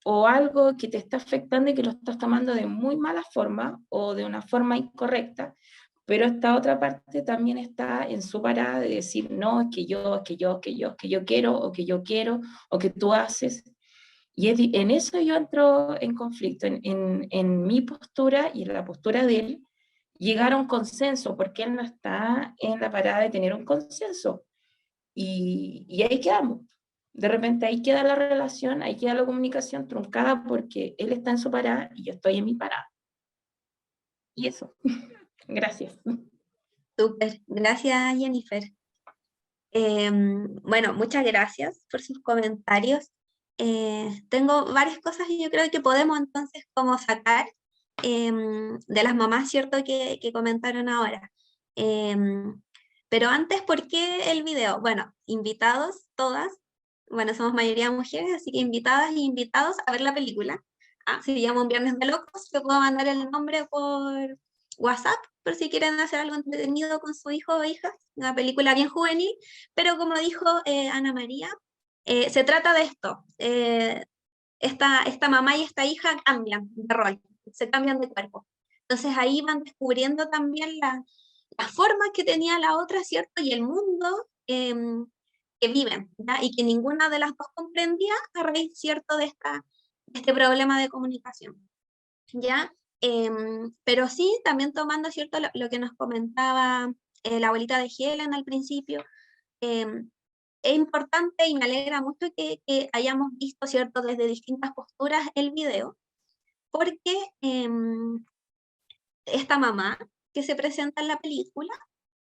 o algo que te está afectando y que lo estás tomando de muy mala forma o de una forma incorrecta, pero esta otra parte también está en su parada de decir, no, es que yo quiero, o que yo quiero, o que tú haces. Y en eso yo entro en conflicto, en mi postura y en la postura de él, llegar a un consenso, porque él no está en la parada de tener un consenso. Y ahí quedamos. De repente ahí queda la relación, ahí queda la comunicación truncada porque él está en su parada y yo estoy en mi parada. Y eso. Gracias. Súper, gracias, Jennifer. Bueno, muchas gracias por sus comentarios. Tengo varias cosas que yo creo que podemos entonces como sacar de las mamás, ¿cierto? Que comentaron ahora. Pero antes, ¿por qué el video? Bueno, invitados todas, bueno, somos mayoría mujeres, así que invitadas y invitados a ver la película. Se llama Un Viernes de Locos, te puedo mandar el nombre por WhatsApp, por si quieren hacer algo entretenido con su hijo o hija, una película bien juvenil, pero como dijo Ana María, se trata de esto, esta mamá y esta hija cambian de rol, se cambian de cuerpo. Entonces ahí van descubriendo también las formas que tenía la otra, ¿cierto? Y el mundo que viven, ¿ya? Y que ninguna de las dos comprendía a raíz, ¿cierto? De este problema de comunicación, ¿ya? Pero sí, también tomando, ¿cierto? Lo que nos comentaba la abuelita de Helen al principio, es importante y me alegra mucho que hayamos visto, ¿cierto? Desde distintas posturas el video, porque esta mamá que se presenta en la película,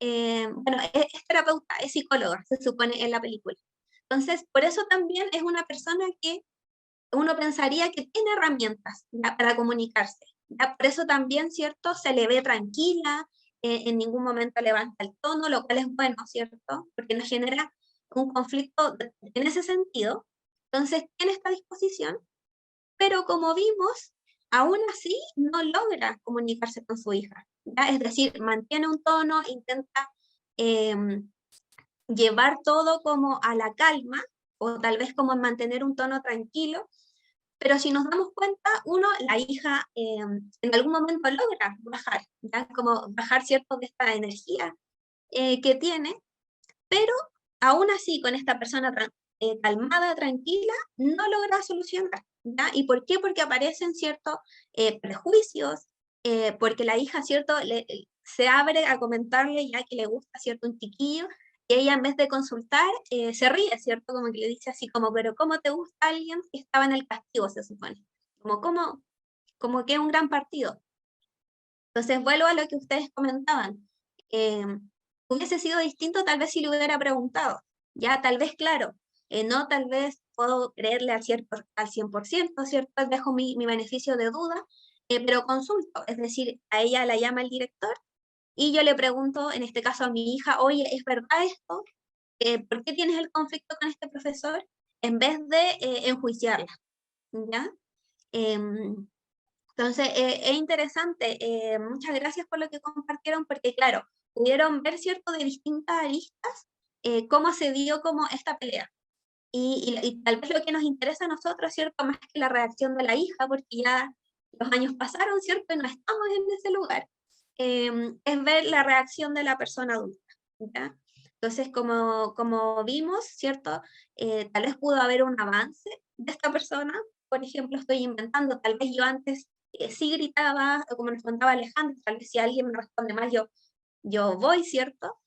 bueno, es terapeuta, es psicóloga, se supone, en la película. Entonces, por eso también es una persona que uno pensaría que tiene herramientas, ¿ya? Para comunicarse, ¿ya? Por eso también, ¿cierto? Se le ve tranquila, en ningún momento levanta el tono, lo cual es bueno, ¿cierto? Porque no genera un conflicto en ese sentido. Entonces, tiene esta disposición, pero como vimos, aún así no logra comunicarse con su hija, ¿ya? Es decir, mantiene un tono, intenta llevar todo como a la calma, o tal vez como mantener un tono tranquilo, pero si nos damos cuenta, la hija en algún momento logra bajar, ¿ya? Como bajar cierto de esta energía que tiene, pero aún así con esta persona calmada, tranquila, no logra solucionar, ¿ya? ¿Y por qué? Porque aparecen ciertos prejuicios, porque la hija, ¿cierto? Se abre a comentarle ya que le gusta, ¿cierto? Un chiquillo, y ella en vez de consultar, se ríe, ¿cierto? Como que le dice así como, pero ¿cómo te gusta alguien que estaba en el castigo, se supone? Como que es un gran partido. Entonces vuelvo a lo que ustedes comentaban. Hubiese sido distinto tal vez si le hubiera preguntado. Ya, tal vez, claro, no tal vez puedo creerle al 100%, ¿cierto? Dejo mi beneficio de duda, pero consulto. Es decir, a ella la llama el director y yo le pregunto, en este caso a mi hija, oye, ¿es verdad esto? ¿Por qué tienes el conflicto con este profesor? En vez de enjuiciarla, ¿ya? Entonces, es interesante. Muchas gracias por lo que compartieron, porque claro, pudieron ver, ¿cierto?, de distintas aristas, cómo se dio como esta pelea. Y tal vez lo que nos interesa a nosotros, ¿cierto?, más que la reacción de la hija, porque ya los años pasaron, ¿cierto?, y no estamos en ese lugar, es ver la reacción de la persona adulta, ¿ya? Entonces, como vimos, ¿cierto?, tal vez pudo haber un avance de esta persona. Por ejemplo, estoy inventando, tal vez yo antes sí gritaba, como nos contaba Alejandro, tal vez si alguien me responde mal, yo voy, ¿cierto?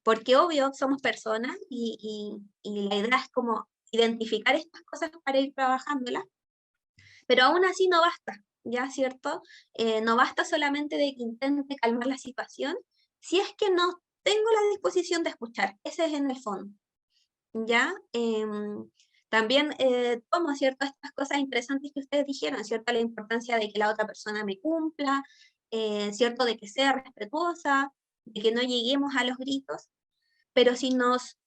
Porque obvio, somos personas y la idea es como identificar estas cosas para ir trabajándolas, pero aún así no basta, ¿ya? ¿Cierto? No basta solamente de que intente calmar la situación, si es que no tengo la disposición de escuchar, ese es en el fondo, ¿ya? También tomo, ¿cierto?, estas cosas interesantes que ustedes dijeron, ¿cierto? La importancia de que la otra persona me cumpla, ¿cierto? De que sea respetuosa, de que no lleguemos a los gritos, pero si nos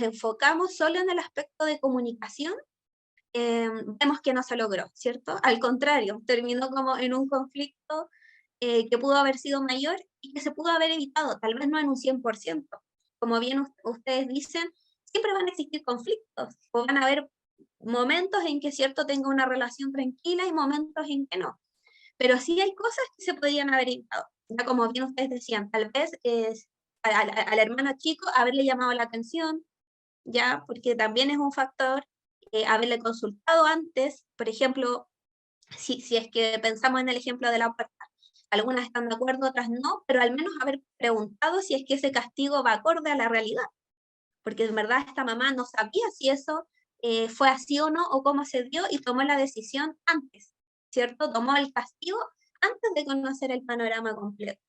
enfocamos solo en el aspecto de comunicación, vemos que no se logró, ¿cierto? Al contrario, terminó como en un conflicto que pudo haber sido mayor y que se pudo haber evitado, tal vez no en un 100%. Como bien ustedes dicen, siempre van a existir conflictos, o van a haber momentos en que, ¿cierto?, tenga una relación tranquila y momentos en que no. Pero sí hay cosas que se podrían haber evitado. Ya como bien ustedes decían, tal vez al hermano chico haberle llamado la atención, ya, porque también es un factor, haberle consultado antes, por ejemplo, si es que pensamos en el ejemplo de la puerta, algunas están de acuerdo, otras no, pero al menos haber preguntado si es que ese castigo va acorde a la realidad, porque en verdad esta mamá no sabía si eso fue así o no, o cómo se dio, y tomó la decisión antes, ¿cierto? Tomó el castigo antes de conocer el panorama completo.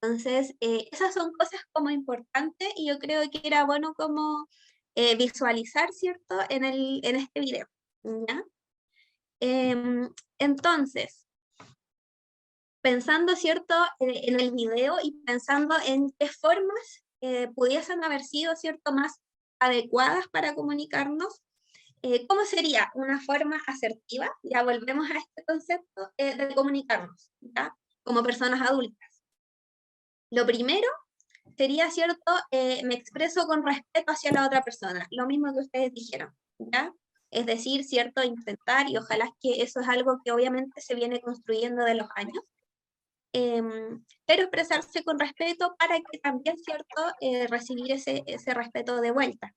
Entonces, esas son cosas como importantes y yo creo que era bueno como visualizar, ¿cierto?, en este video, ¿ya? Entonces, pensando, ¿cierto?, en el video y pensando en qué formas pudiesen haber sido, ¿cierto?, más adecuadas para comunicarnos, ¿cómo sería una forma asertiva? Ya volvemos a este concepto de comunicarnos, ¿ya?, como personas adultas. Lo primero sería, ¿cierto?, me expreso con respeto hacia la otra persona, lo mismo que ustedes dijeron, ¿ya? Es decir, ¿cierto?, intentar, y ojalá que eso es algo que obviamente se viene construyendo de los años, pero expresarse con respeto para que también, ¿cierto?, recibir ese respeto de vuelta,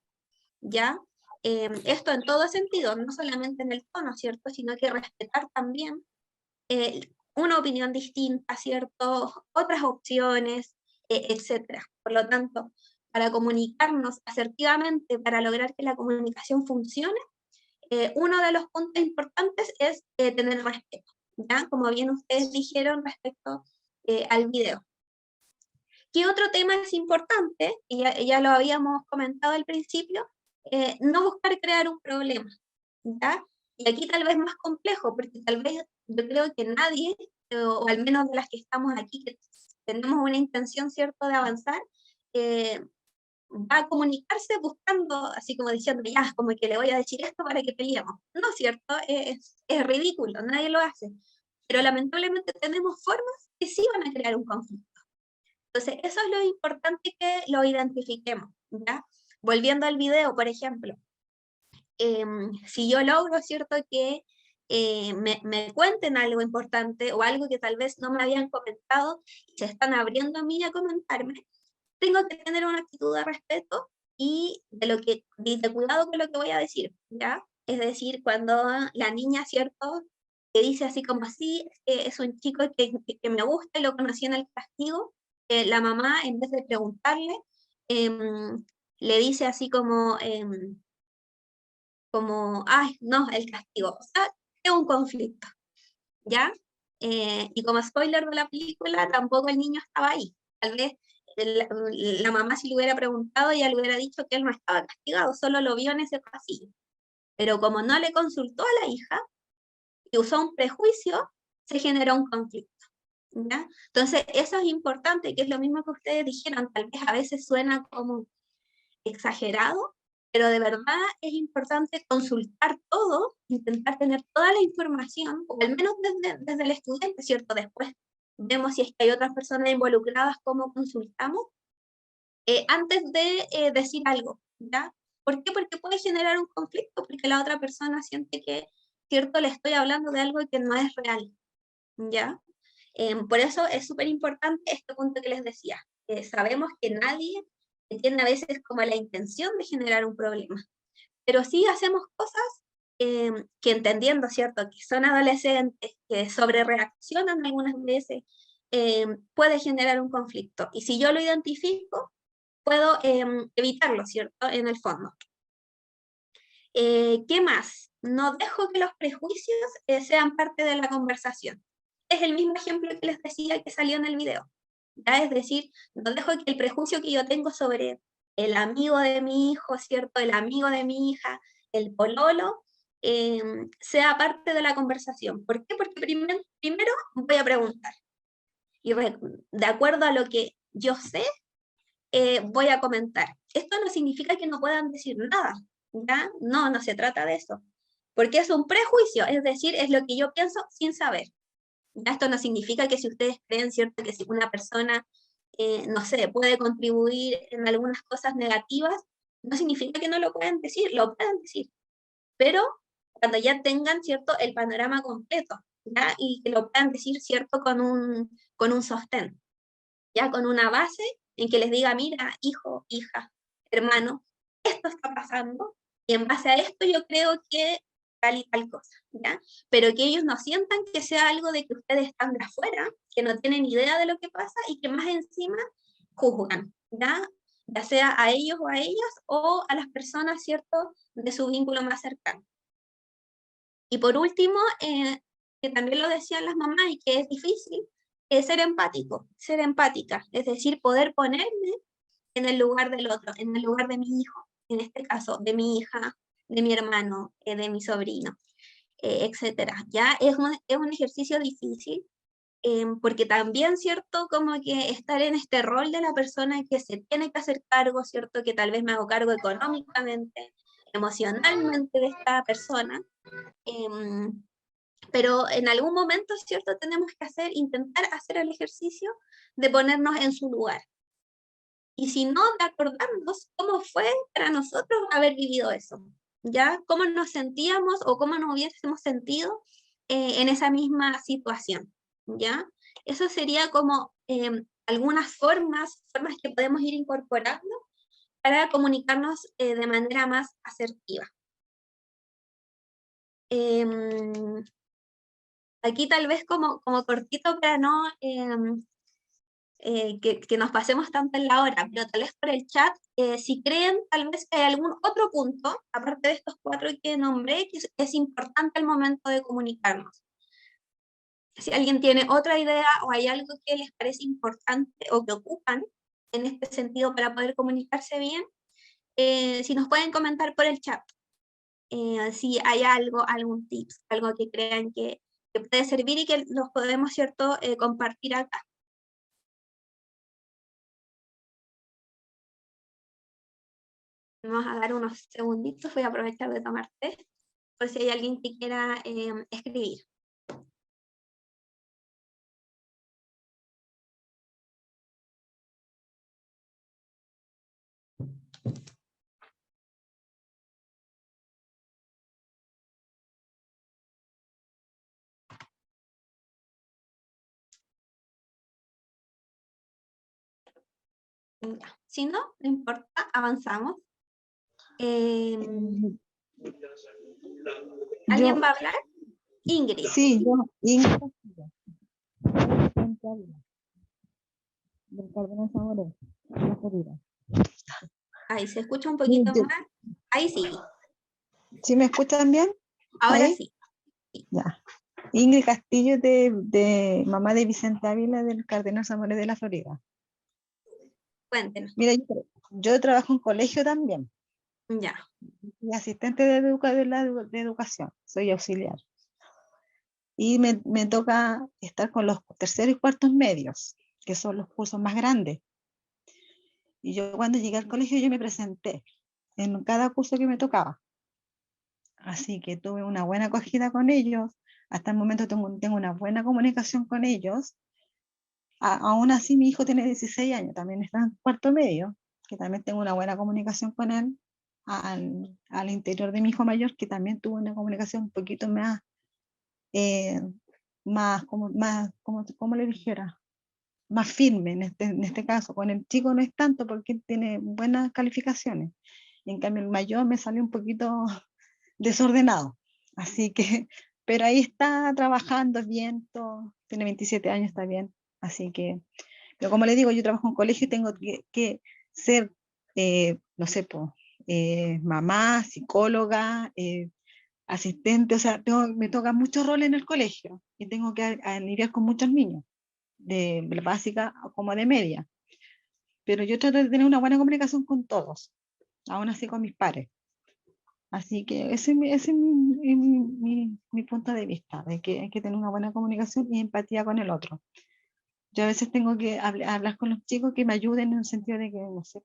¿ya? Esto en todo sentido, no solamente en el tono, ¿cierto?, sino que respetar también una opinión distinta, ¿cierto?, otras opciones, etcétera. Por lo tanto, para comunicarnos asertivamente, para lograr que la comunicación funcione, uno de los puntos importantes es tener respeto, ¿ya? Como bien ustedes dijeron respecto al video. ¿Qué otro tema es importante? Y ya lo habíamos comentado al principio, no buscar crear un problema, ¿ya? Y aquí tal vez más complejo, porque tal vez yo creo que nadie, o al menos de las que estamos aquí, que tenemos una intención, ¿cierto?, de avanzar, va a comunicarse buscando, así como diciendo, ya, como que le voy a decir esto para que peleemos. No, ¿cierto? Es ridículo, nadie lo hace. Pero lamentablemente tenemos formas que sí van a crear un conflicto. Entonces, eso es lo importante, que lo identifiquemos, ¿ya? Volviendo al video, por ejemplo, si yo logro, ¿cierto?, que me cuenten algo importante o algo que tal vez no me habían comentado y se están abriendo a mí a comentarme, tengo que tener una actitud de respeto y de cuidado con lo que voy a decir, ¿ya? Es decir, cuando la niña, ¿cierto?, que dice así como así, es un chico que me gusta y lo conocí en el castigo, la mamá, en vez de preguntarle, le dice así como, ay, no, el castigo, o sea, es un conflicto, ¿ya? Y como spoiler de la película, tampoco el niño estaba ahí. Tal vez la mamá, si le hubiera preguntado, ya le hubiera dicho que él no estaba castigado, solo lo vio en ese pasillo. Pero como no le consultó a la hija y usó un prejuicio, se generó un conflicto, ¿ya? Entonces, eso es importante, que es lo mismo que ustedes dijeron, tal vez a veces suena como exagerado, pero de verdad es importante consultar todo, intentar tener toda la información, o al menos desde el estudiante, ¿cierto? Después vemos si es que hay otras personas involucradas, cómo consultamos, antes de decir algo, ¿ya? ¿Por qué? Porque puede generar un conflicto, porque la otra persona siente que, ¿cierto?, le estoy hablando de algo que no es real, ¿ya? Por eso es súper importante este punto que les decía. Sabemos que nadie tiene a veces como la intención de generar un problema, pero sí hacemos cosas que, entendiendo, ¿cierto?, que son adolescentes, que sobrereaccionan algunas veces, puede generar un conflicto. Y si yo lo identifico, puedo evitarlo, ¿cierto?, en el fondo. ¿Qué más? No dejo que los prejuicios sean parte de la conversación. Es el mismo ejemplo que les decía que salió en el video, ¿ya? Es decir, no dejo que el prejuicio que yo tengo sobre el amigo de mi hijo, ¿cierto?, el amigo de mi hija, el pololo, sea parte de la conversación. ¿Por qué? Porque primero voy a preguntar. Y de acuerdo a lo que yo sé, voy a comentar. Esto no significa que no puedan decir nada, ¿ya? No, no se trata de eso. Porque es un prejuicio, es decir, es lo que yo pienso sin saber. ¿Ya? Esto no significa que si ustedes creen, ¿cierto?, que si una persona, no sé, puede contribuir en algunas cosas negativas, no significa que no lo puedan decir, lo pueden decir. Pero cuando ya tengan, ¿cierto?, el panorama completo, ¿ya? Y que lo puedan decir, ¿cierto?, con un sostén, ya con una base en que les diga, mira, hijo, hija, hermano, esto está pasando, y en base a esto yo creo que tal y tal cosa, ¿ya? Pero que ellos no sientan que sea algo de que ustedes están de afuera, que no tienen idea de lo que pasa y que más encima juzgan, ¿ya? Ya sea a ellos o a ellas o a las personas, ¿cierto?, de su vínculo más cercano. Y por último, que también lo decían las mamás y que es difícil, es ser empático, ser empática, es decir, poder ponerme en el lugar del otro, en el lugar de mi hijo, en este caso, de mi hija, de mi hermano, de mi sobrino, etcétera. Ya es un ejercicio difícil, porque también, ¿cierto?, como que estar en este rol de la persona que se tiene que hacer cargo, ¿cierto?, que tal vez me hago cargo económicamente, emocionalmente de esta persona, pero en algún momento, ¿cierto?, tenemos que intentar hacer el ejercicio de ponernos en su lugar. Y si no, de acordarnos cómo fue para nosotros haber vivido eso, ¿ya? Cómo nos sentíamos o cómo nos hubiésemos sentido en esa misma situación, ¿ya? Eso sería como algunas formas que podemos ir incorporando para comunicarnos de manera más asertiva. Aquí tal vez como cortito para no que nos pasemos tanto en la hora, pero tal vez por el chat, si creen tal vez que hay algún otro punto, aparte de estos 4 que nombré, que es importante al momento de comunicarnos. Si alguien tiene otra idea o hay algo que les parece importante o que ocupan en este sentido para poder comunicarse bien, si nos pueden comentar por el chat. Si hay algo, algún tips, algo que crean que que puede servir y que los podemos, ¿cierto?, compartir acá. Vamos a dar unos segunditos, voy a aprovechar de tomar té, por si hay alguien que quiera escribir. Si no, no importa, avanzamos. ¿Alguien va a hablar? Ingrid. Sí, yo, Ingrid. Del Cardenal Zamoré, de la Florida. Ahí se escucha un poquito Sí, más. Ahí sí. ¿Sí me escuchan bien? Ahora ¿Ahí? sí. Ya. Ingrid Castillo, de mamá de Vicente Ávila, del Cardenal Zamoré de la Florida. Cuéntenos. Mira, yo trabajo en colegio también. Ya. Soy asistente de educación, soy auxiliar. Y me toca estar con los terceros y cuartos medios, que son los cursos más grandes. Y yo cuando llegué al colegio yo me presenté en cada curso que me tocaba. Así que tuve una buena acogida con ellos. Hasta el momento tengo una buena comunicación con ellos. Aún así mi hijo tiene 16 años, también está en cuarto medio, que también tengo una buena comunicación con él. Al interior de mi hijo mayor, que también tuvo una comunicación un poquito más, como le dijera, más firme en este caso. Con el chico no es tanto porque él tiene buenas calificaciones. Y en cambio el mayor me salió un poquito desordenado. Así que, pero ahí está trabajando bien, todo, tiene 27 años, está bien. Así que, pero como le digo, yo trabajo en colegio y tengo que ser, no sé, mamá, psicóloga, asistente, o sea, me toca mucho rol en el colegio y tengo que lidiar con muchos niños, de básica como de media. Pero yo trato de tener una buena comunicación con todos, aún así con mis pares. Así que ese es mi punto de vista, de que hay que tener una buena comunicación y empatía con el otro. Yo a veces tengo que hablar con los chicos que me ayuden en el sentido de que, no sé,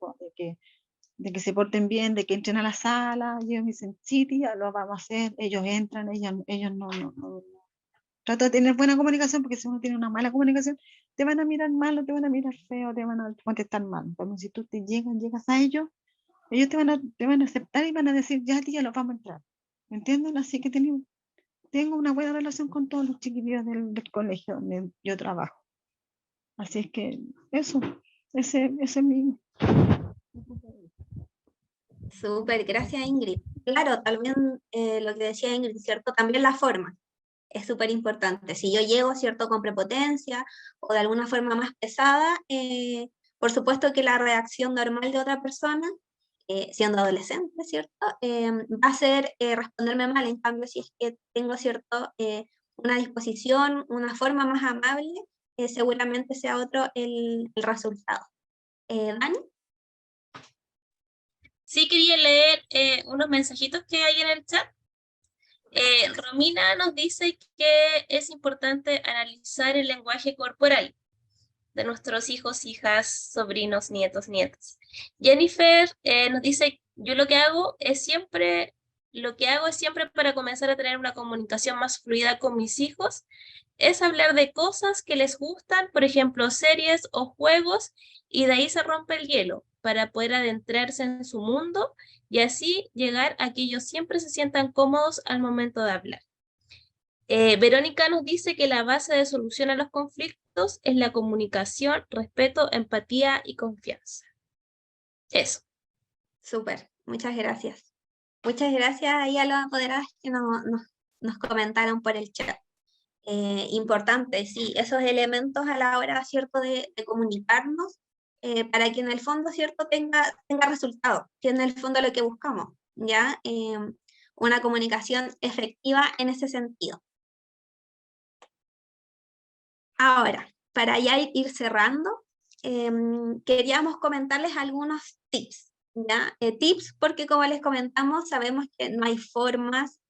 de que se porten bien, de que entren a la sala, ellos me dicen, sí, tía, lo vamos a hacer, ellos entran, ellos no. Trato de tener buena comunicación, porque si uno tiene una mala comunicación, te van a mirar mal, o te van a mirar feo, te van a contestar mal. Pero si tú llegas a ellos te van a aceptar y van a decir, ya tía, los vamos a entrar. ¿Me entienden? Así que tengo una buena relación con todos los chiquillos del colegio donde yo trabajo. Así es que eso, ese es mi... Súper, gracias Ingrid. Claro, también lo que decía Ingrid, ¿cierto? También la forma es súper importante. Si yo llego, ¿cierto?, con prepotencia o de alguna forma más pesada, por supuesto que la reacción normal de otra persona, siendo adolescente, ¿cierto?, va a ser responderme mal. En cambio, si es que tengo, ¿cierto?, una disposición, una forma más amable, seguramente sea otro el resultado. ¿Dani? Sí, quería leer unos mensajitos que hay en el chat. Romina nos dice que es importante analizar el lenguaje corporal de nuestros hijos, hijas, sobrinos, nietos, nietas. Jennifer nos dice, yo lo que hago es siempre para comenzar a tener una comunicación más fluida con mis hijos, es hablar de cosas que les gustan, por ejemplo, series o juegos, y de ahí se rompe el hielo para poder adentrarse en su mundo y así llegar a que ellos siempre se sientan cómodos al momento de hablar. Verónica nos dice que la base de solución a los conflictos es la comunicación, respeto, empatía y confianza. Eso. Súper, muchas gracias. Muchas gracias ahí a los apoderados que nos comentaron por el chat. Importante, sí, esos elementos a la hora, ¿cierto?, de comunicarnos, para que en el fondo, ¿cierto?, tenga resultados, que en el fondo lo que buscamos, ¿ya? Una comunicación efectiva en ese sentido. Ahora, para ya ir cerrando, queríamos comentarles algunos tips, ¿ya? Tips porque, como les comentamos, sabemos que no hay formas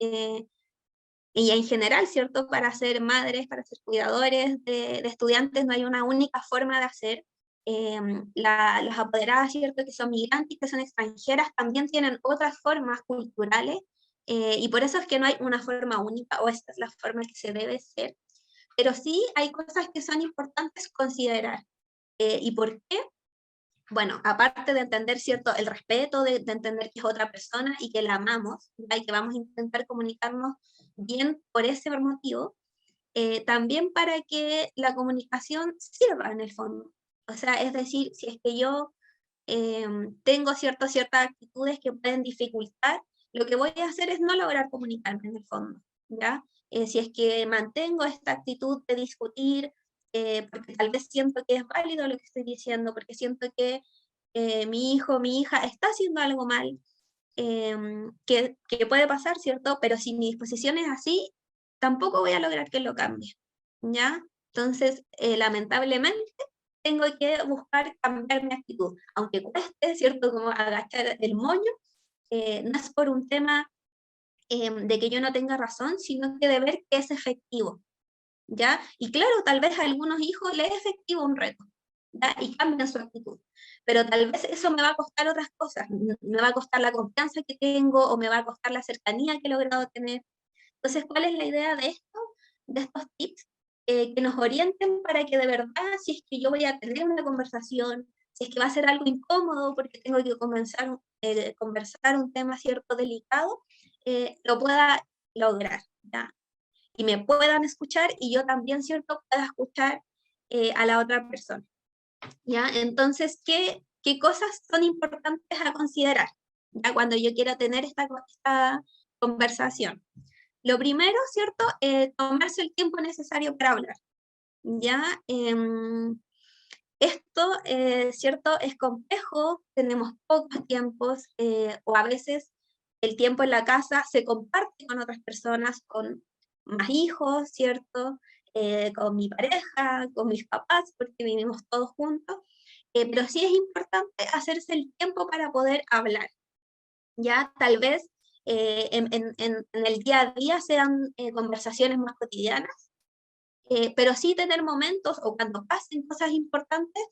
y en general, ¿cierto? Para ser madres, para ser cuidadores de estudiantes, no hay una única forma de hacer. Las apoderadas, ¿cierto? Que son migrantes, que son extranjeras, también tienen otras formas culturales, y por eso es que no hay una forma única, o esta es la forma que se debe ser. Pero sí hay cosas que son importantes considerar. ¿Y por qué? Bueno, aparte de entender, ¿cierto?, el respeto, de entender que es otra persona y que la amamos, ¿ya? Y que vamos a intentar comunicarnos bien por ese motivo, también para que la comunicación sirva en el fondo. O sea, es decir, si es que yo tengo ciertas actitudes que pueden dificultar, lo que voy a hacer es no lograr comunicarme en el fondo, ¿ya? Si es que mantengo esta actitud de discutir, porque tal vez siento que es válido lo que estoy diciendo, porque siento que mi hijo, mi hija está haciendo algo mal, que puede pasar, ¿cierto? Pero si mi disposición es así, tampoco voy a lograr que lo cambie, ¿ya? Entonces, lamentablemente, tengo que buscar cambiar mi actitud, aunque cueste, ¿cierto? Como agachar el moño, no es por un tema de que yo no tenga razón, sino que de ver que es efectivo, ¿ya? Y claro, tal vez a algunos hijos les es efectivo un reto, ¿ya? Y cambian su actitud, pero tal vez eso me va a costar otras cosas, me va a costar la confianza que tengo, o me va a costar la cercanía que he logrado tener. Entonces, ¿cuál es la idea de esto, de estos tips? Que nos orienten para que de verdad, si es que yo voy a tener una conversación, si es que va a ser algo incómodo porque tengo que conversar un tema cierto delicado, lo pueda lograr, ¿ya? Y me puedan escuchar y yo también, ¿cierto?, pueda escuchar a la otra persona, ¿ya? Entonces, ¿qué cosas son importantes a considerar, ya cuando yo quiera tener esta conversación? Lo primero, ¿cierto?, tomarse el tiempo necesario para hablar, ¿ya? Esto, ¿cierto?, es complejo, tenemos pocos tiempos, o a veces el tiempo en la casa se comparte con otras personas, con más hijos, ¿cierto?, con mi pareja, con mis papás, porque vivimos todos juntos, pero sí es importante hacerse el tiempo para poder hablar, ¿ya? Tal vez en el día a día sean conversaciones más cotidianas, pero sí tener momentos, o cuando pasen cosas importantes,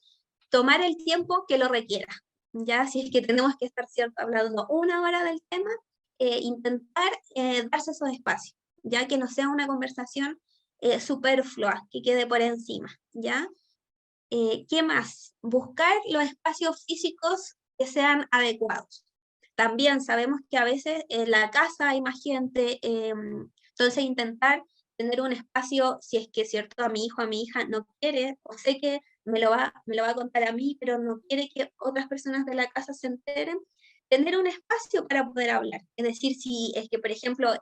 tomar el tiempo que lo requiera, ya si es que tenemos que estar, ¿cierto?, hablando una hora del tema, intentar darse esos espacios, ya que no sea una conversación superflua, que quede por encima, ¿ya? ¿Qué más? Buscar los espacios físicos que sean adecuados. También sabemos que a veces en la casa hay más gente, entonces intentar tener un espacio, si es que, cierto, a mi hijo, a mi hija no quiere, o sé que me lo va a contar a mí, pero no quiere que otras personas de la casa se enteren, tener un espacio para poder hablar. Es decir, si es que, por ejemplo,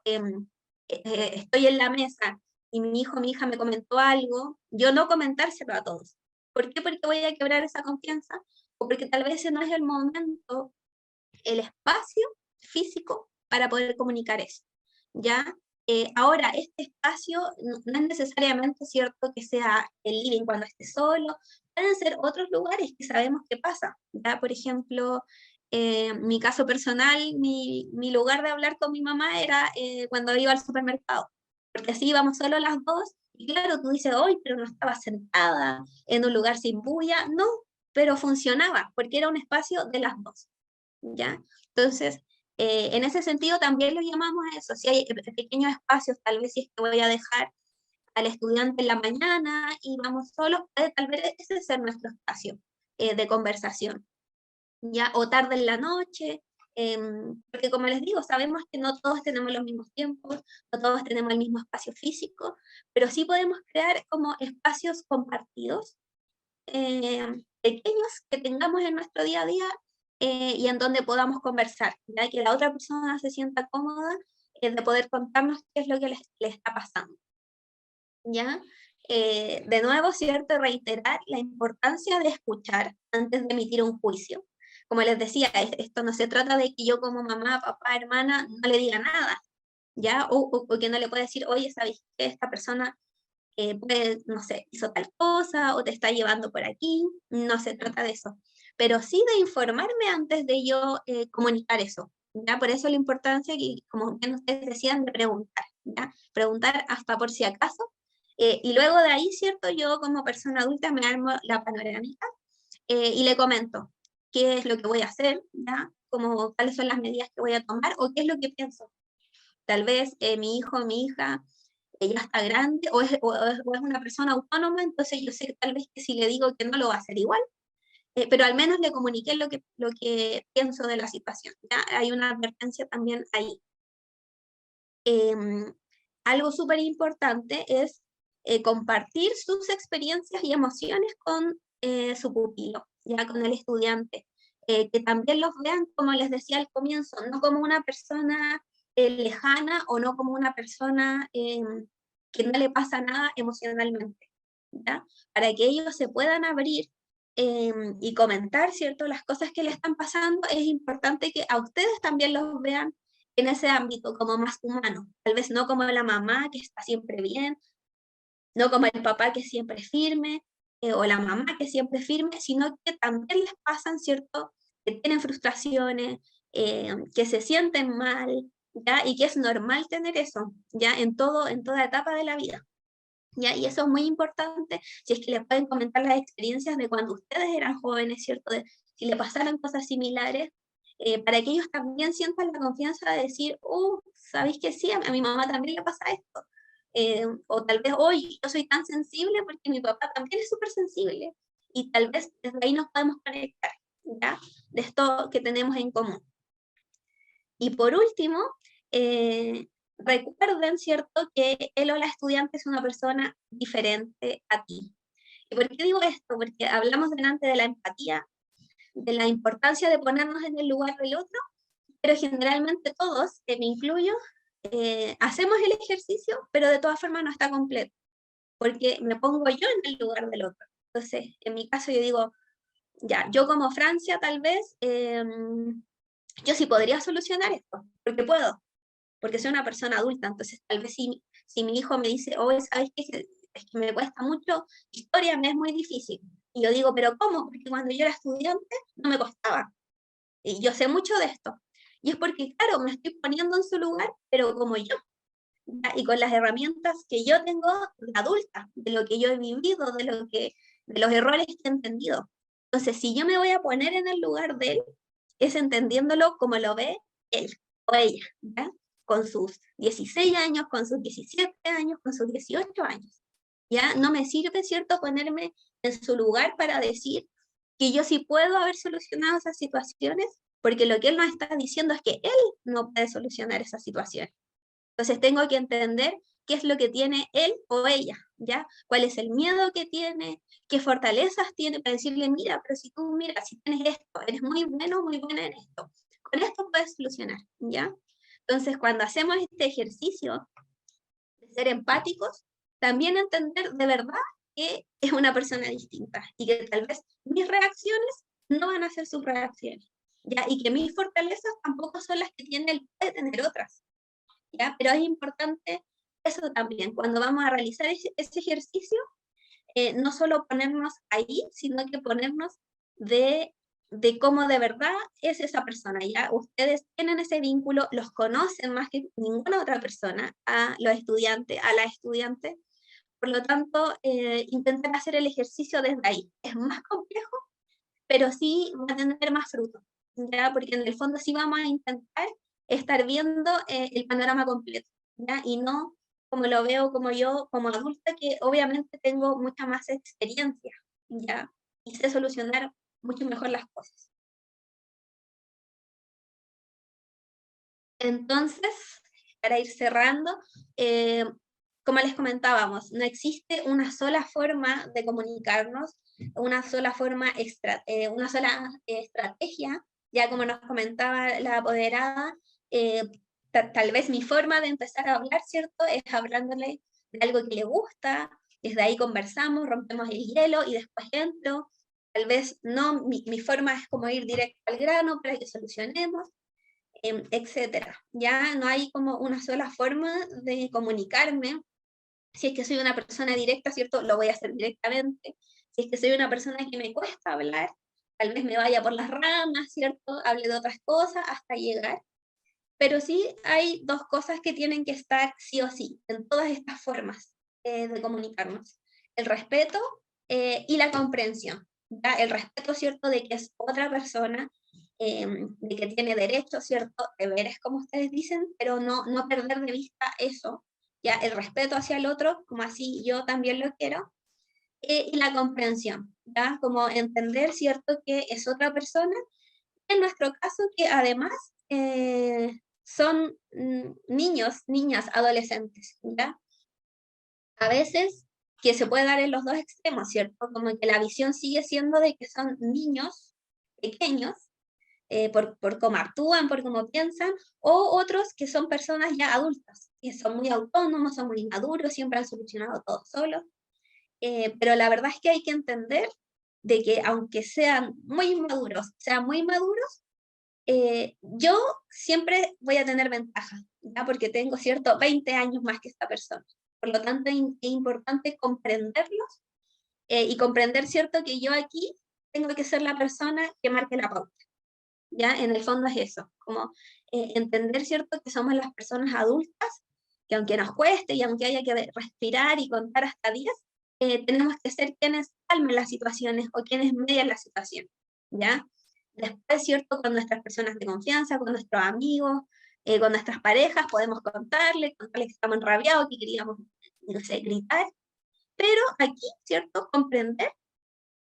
estoy en la mesa y mi hijo, mi hija me comentó algo, yo no comentárselo a todos. ¿Por qué? Porque voy a quebrar esa confianza, o porque tal vez ese no es el momento, el espacio físico para poder comunicar eso, ¿ya? Ahora, este espacio no es necesariamente, ¿cierto?, que sea el living cuando esté solo, pueden ser otros lugares que sabemos que pasa, ¿ya? Por ejemplo, mi caso personal, mi lugar de hablar con mi mamá era cuando iba al supermercado, porque así íbamos solo las dos, y claro, tú dices, hoy, pero no estaba sentada en un lugar sin bulla, no, pero funcionaba, porque era un espacio de las dos, ¿ya? Entonces, en ese sentido también lo llamamos a eso, si hay pequeños espacios, tal vez si es que voy a dejar al estudiante en la mañana y vamos solos, puede tal vez ese ser nuestro espacio de conversación, ¿ya? O tarde en la noche, porque como les digo, sabemos que no todos tenemos los mismos tiempos, no todos tenemos el mismo espacio físico, pero sí podemos crear como espacios compartidos, pequeños que tengamos en nuestro día a día, y en donde podamos conversar, ya que la otra persona se sienta cómoda de poder contarnos qué es lo que le está pasando, ¿ya? De nuevo, ¿cierto?, reiterar la importancia de escuchar antes de emitir un juicio. Como les decía, esto no se trata de que yo como mamá, papá, hermana, no le diga nada, ¿ya? O que no le pueda decir, oye, ¿sabes qué? Esta persona puede, no sé, hizo tal cosa o te está llevando por aquí, no se trata de eso, pero sí de informarme antes de yo comunicar eso, ¿ya? Por eso la importancia que, como bien ustedes decían, de preguntar, ¿ya? Preguntar hasta por si acaso, y luego de ahí, ¿cierto? Yo como persona adulta me armo la panorámica y le comento qué es lo que voy a hacer, ¿ya? Como cuáles son las medidas que voy a tomar o qué es lo que pienso. Tal vez mi hijo o mi hija ya está grande o es una persona autónoma, entonces yo sé que tal vez que si le digo que no lo va a hacer igual, pero al menos le comuniqué lo que pienso de la situación, ¿ya? Hay una advertencia también ahí. Algo súper importante es compartir sus experiencias y emociones con su pupilo, ya con el estudiante, que también los vean, como les decía al comienzo, no como una persona lejana o no como una persona que no le pasa nada emocionalmente, ¿ya? Para que ellos se puedan abrir y comentar, ¿cierto?, las cosas que le están pasando, es importante que a ustedes también los vean en ese ámbito como más humano, tal vez no como la mamá que está siempre bien, no como el papá que siempre es firme, o la mamá que siempre es firme, sino que también les pasan, ¿cierto?, que tienen frustraciones, que se sienten mal, ¿ya? Y que es normal tener eso, ¿ya? En toda etapa de la vida, ¿ya? Y eso es muy importante, si es que les pueden comentar las experiencias de cuando ustedes eran jóvenes, ¿cierto? Si le pasaron cosas similares, para que ellos también sientan la confianza de decir, ¿sabéis que sí? A mi mamá también le pasa esto. O tal vez hoy yo soy tan sensible porque mi papá también es súper sensible. Y tal vez desde ahí nos podemos conectar, ¿ya? De esto que tenemos en común. Y por último, recuerden, ¿cierto?, que él o la estudiante es una persona diferente a ti. ¿Y por qué digo esto? Porque hablamos delante de la empatía, de la importancia de ponernos en el lugar del otro, pero generalmente todos, me incluyo, hacemos el ejercicio, pero de todas formas no está completo, porque me pongo yo en el lugar del otro. Entonces, en mi caso yo digo, ya, yo como Francia tal vez, yo sí podría solucionar esto, porque puedo, porque soy una persona adulta, entonces tal vez si mi hijo me dice, ¿sabes qué? Es que me cuesta mucho, historia me es muy difícil. Y yo digo, ¿pero cómo? Porque cuando yo era estudiante no me costaba. Y yo sé mucho de esto. Y es porque, claro, me estoy poniendo en su lugar, pero como yo, ¿ya? Y con las herramientas que yo tengo de adulta, de lo que yo he vivido, de los errores que he entendido. Entonces, si yo me voy a poner en el lugar de él, es entendiéndolo como lo ve él o ella, ¿ya? Con sus 16 años, con sus 17 años, con sus 18 años. ¿Ya? No me sirve, ¿cierto?, ponerme en su lugar para decir que yo sí puedo haber solucionado esas situaciones, porque lo que él nos está diciendo es que él no puede solucionar esas situaciones. Entonces tengo que entender qué es lo que tiene él o ella, ¿ya? ¿Cuál es el miedo que tiene? ¿Qué fortalezas tiene? Para decirle, mira, pero si tú, mira, si tienes esto, eres muy bueno, muy buena en esto. Con esto puedes solucionar, ¿ya? Entonces, cuando hacemos este ejercicio de ser empáticos, también entender de verdad que es una persona distinta y que tal vez mis reacciones no van a ser sus reacciones, ¿ya? Y que mis fortalezas tampoco son las que tiene él, puede tener otras, ¿ya? Pero es importante eso también, cuando vamos a realizar ese ejercicio, no solo ponernos ahí, sino que ponernos de cómo de verdad es esa persona, ¿ya? Ustedes tienen ese vínculo, los conocen más que ninguna otra persona, a los estudiantes, a la estudiante, por lo tanto, intentar hacer el ejercicio desde ahí. Es más complejo, pero sí va a tener más fruto, ¿ya? Porque en el fondo sí vamos a intentar estar viendo el panorama completo, ¿ya? Y no como lo veo como yo, como adulta, que obviamente tengo mucha más experiencia, ¿ya? Y sé solucionar mucho mejor las cosas. Entonces, para ir cerrando, como les comentábamos, no existe una sola forma de comunicarnos, una sola una sola estrategia, ya como nos comentaba la apoderada, tal vez mi forma de empezar a hablar, ¿cierto?, es hablándole de algo que le gusta, desde ahí conversamos, rompemos el hielo y después entro. Tal vez no, mi forma es como ir directo al grano para que solucionemos, etcétera. Ya no hay como una sola forma de comunicarme. Si es que soy una persona directa, ¿cierto?, lo voy a hacer directamente. Si es que soy una persona que me cuesta hablar, tal vez me vaya por las ramas, ¿cierto?, hable de otras cosas hasta llegar. Pero sí hay dos cosas que tienen que estar sí o sí en todas estas formas de comunicarnos. El respeto y la comprensión. ¿Ya? El respeto, ¿cierto?, de que es otra persona, de que tiene derechos, ¿cierto?, deberes, como ustedes dicen, pero no perder de vista eso, ya el respeto hacia el otro, como así yo también lo quiero, y la comprensión, ¿ya? Como entender, ¿cierto?, que es otra persona, en nuestro caso, que además son niños, niñas, adolescentes, ¿ya? A veces que se puede dar en los dos extremos, ¿cierto? Como que la visión sigue siendo de que son niños pequeños, por cómo actúan, por cómo piensan, o otros que son personas ya adultas, que son muy autónomos, son muy maduros, siempre han solucionado todo solos. Pero la verdad es que hay que entender de que aunque sean muy maduros, yo siempre voy a tener ventaja, ¿ya? Porque tengo, ¿cierto?, 20 años más que esta persona. Por lo tanto, es importante comprenderlos y comprender, ¿cierto?, que yo aquí tengo que ser la persona que marque la pauta. ¿Ya? En el fondo es eso, como entender, ¿cierto?, que somos las personas adultas, que aunque nos cueste y aunque haya que respirar y contar hasta 10, tenemos que ser quienes calmen las situaciones o quienes median la situación, ¿ya? Después, ¿cierto?, con nuestras personas de confianza, con nuestros amigos, con nuestras parejas, podemos contarles que estamos enrabiados, que queríamos, no sé, gritar, pero aquí, ¿cierto?, comprender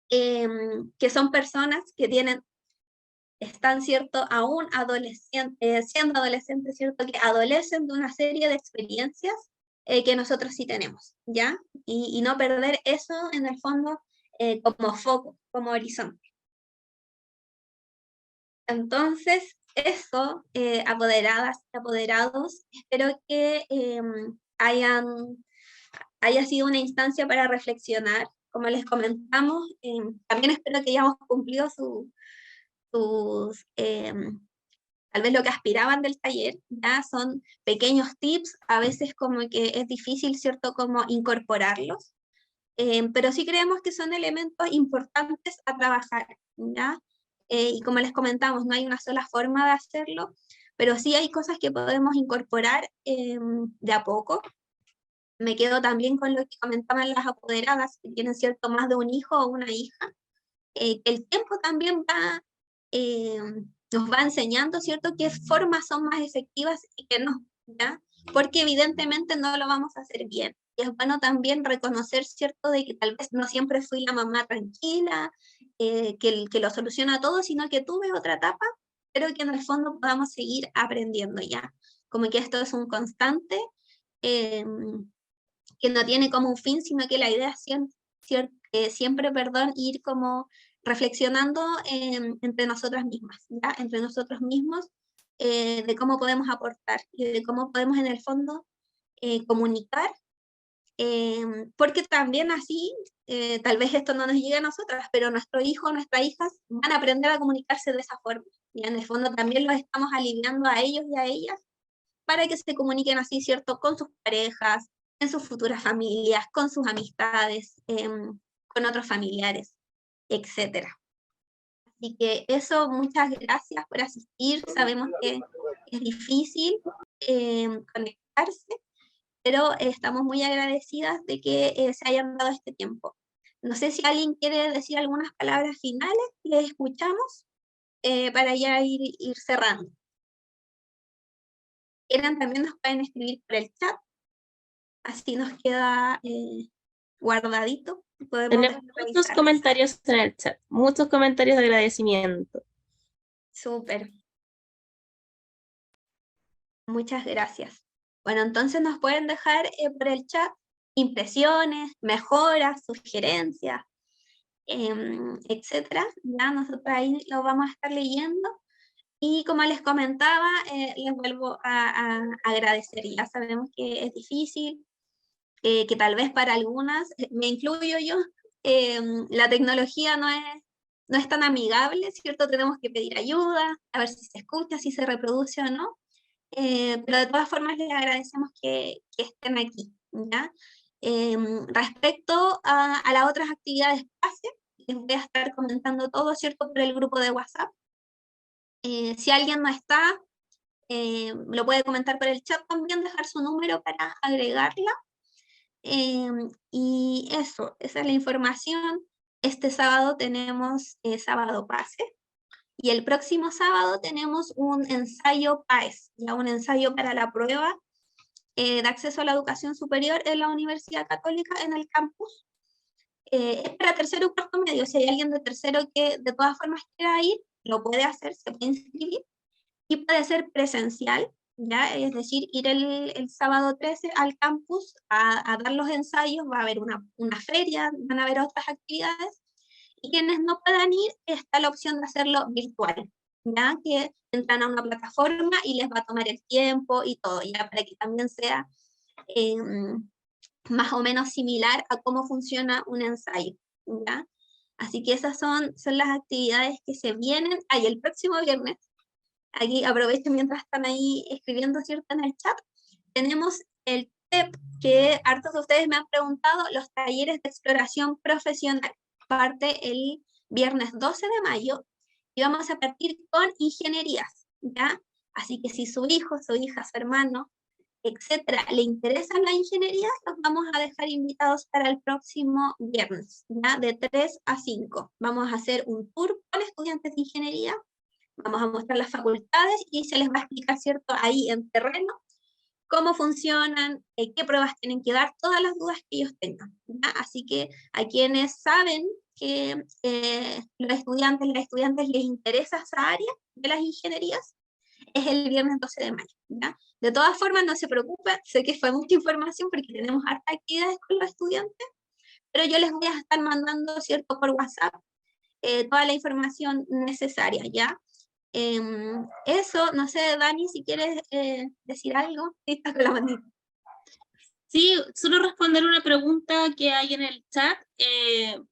que son personas que están, ¿cierto?, aún siendo adolescentes, ¿cierto?, que adolecen de una serie de experiencias que nosotros sí tenemos, ¿ya? Y no perder eso en el fondo como foco, como horizonte. Entonces, eso, apoderadas y apoderados, espero que haya sido una instancia para reflexionar. Como les comentamos, también espero que hayamos cumplido sus, tal vez lo que aspiraban del taller, ya son pequeños tips, a veces como que es difícil, ¿cierto?, como incorporarlos, pero sí creemos que son elementos importantes a trabajar, ¿ya? Y como les comentamos, no hay una sola forma de hacerlo, pero sí hay cosas que podemos incorporar de a poco. Me quedo también con lo que comentaban las apoderadas, que tienen, ¿cierto?, más de un hijo o una hija, que el tiempo también eh, nos va enseñando, ¿cierto?, qué formas son más efectivas y qué no, ¿ya? Porque evidentemente no lo vamos a hacer bien. Y es bueno también reconocer, ¿cierto?, de que tal vez no siempre fui la mamá tranquila, que lo soluciona todo, sino que tuve otra etapa, pero que en el fondo podamos seguir aprendiendo, ¿ya? Como que esto es un constante, que no tiene como un fin, sino que la idea es siempre, perdón, ir como reflexionando entre nosotras mismas, ¿ya? Entre nosotros mismos, de cómo podemos aportar y de cómo podemos en el fondo comunicar, porque también así, tal vez esto no nos llegue a nosotras, pero nuestro hijo, nuestras hijas van a aprender a comunicarse de esa forma, y en el fondo también los estamos aliviando a ellos y a ellas para que se comuniquen así, ¿cierto?, con sus parejas, en sus futuras familias, con sus amistades, con otros familiares, etcétera. Así que eso, muchas gracias por asistir. Sabemos que es difícil conectarse, pero estamos muy agradecidas de que se hayan dado este tiempo. No sé si alguien quiere decir algunas palabras finales, les escuchamos para ya ir cerrando. Quieran, también nos pueden escribir por el chat, así nos queda guardadito. Podemos Tenemos muchos revisar. comentarios en el chat, muchos comentarios de agradecimiento. Súper. Muchas gracias. Bueno, entonces nos pueden dejar por el chat impresiones, mejoras, sugerencias, etcétera. Ya nosotros ahí lo vamos a estar leyendo. Y como les comentaba, les vuelvo a agradecer. Ya sabemos que es difícil, que tal vez para algunas, me incluyo yo, la tecnología no es tan amigable, ¿cierto? Tenemos que pedir ayuda, a ver si se escucha, si se reproduce o no. Pero de todas formas les agradecemos que estén aquí, ¿ya? Respecto a las otras actividades PASE, les voy a estar comentando todo, ¿cierto?, por el grupo de WhatsApp. Si alguien no está, lo puede comentar por el chat también, dejar su número para agregarla. Y eso, esa es la información. Este sábado tenemos sábado PASE, y el próximo sábado tenemos un ensayo PAES, ya un ensayo para la prueba de acceso a la educación superior en la Universidad Católica en el campus. Es para tercero y cuarto medio. Si hay alguien de tercero que de todas formas quiera ir, lo puede hacer, se puede inscribir, y puede ser presencial, ¿ya? Es decir, ir el sábado 13 al campus a dar los ensayos. Va a haber una feria, van a haber otras actividades, y quienes no puedan ir, está la opción de hacerlo virtual, ¿ya? Que entran a una plataforma y les va a tomar el tiempo y todo, ya, para que también sea más o menos similar a cómo funciona un ensayo, ¿ya? Así que esas son las actividades que se vienen. Y el próximo viernes, aquí aprovecho mientras están ahí escribiendo, ¿cierto?, en el chat, tenemos el TEP, que hartos de ustedes me han preguntado, los talleres de exploración profesional. Parte el viernes 12 de mayo, y vamos a partir con ingenierías, ¿ya? Así que si su hijo, su hija, su hermano, etcétera, le interesan las ingenierías, los vamos a dejar invitados para el próximo viernes, ¿ya? De 3 a 5. Vamos a hacer un tour con estudiantes de ingeniería, vamos a mostrar las facultades y se les va a explicar, ¿cierto?, ahí en terreno, cómo funcionan, qué pruebas tienen que dar, todas las dudas que ellos tengan, ¿ya? Así que a quienes saben que los estudiantes, las estudiantes les interesa esa área de las ingenierías, es el viernes 12 de mayo, ¿ya? De todas formas, no se preocupen, sé que fue mucha información porque tenemos hartas actividades con los estudiantes, pero yo les voy a estar mandando, ¿cierto?, por WhatsApp toda la información necesaria, ¿ya? Eso, no sé, Dani, si quieres decir algo. Sí, estás con la manita. Sí, solo responder una pregunta que hay en el chat.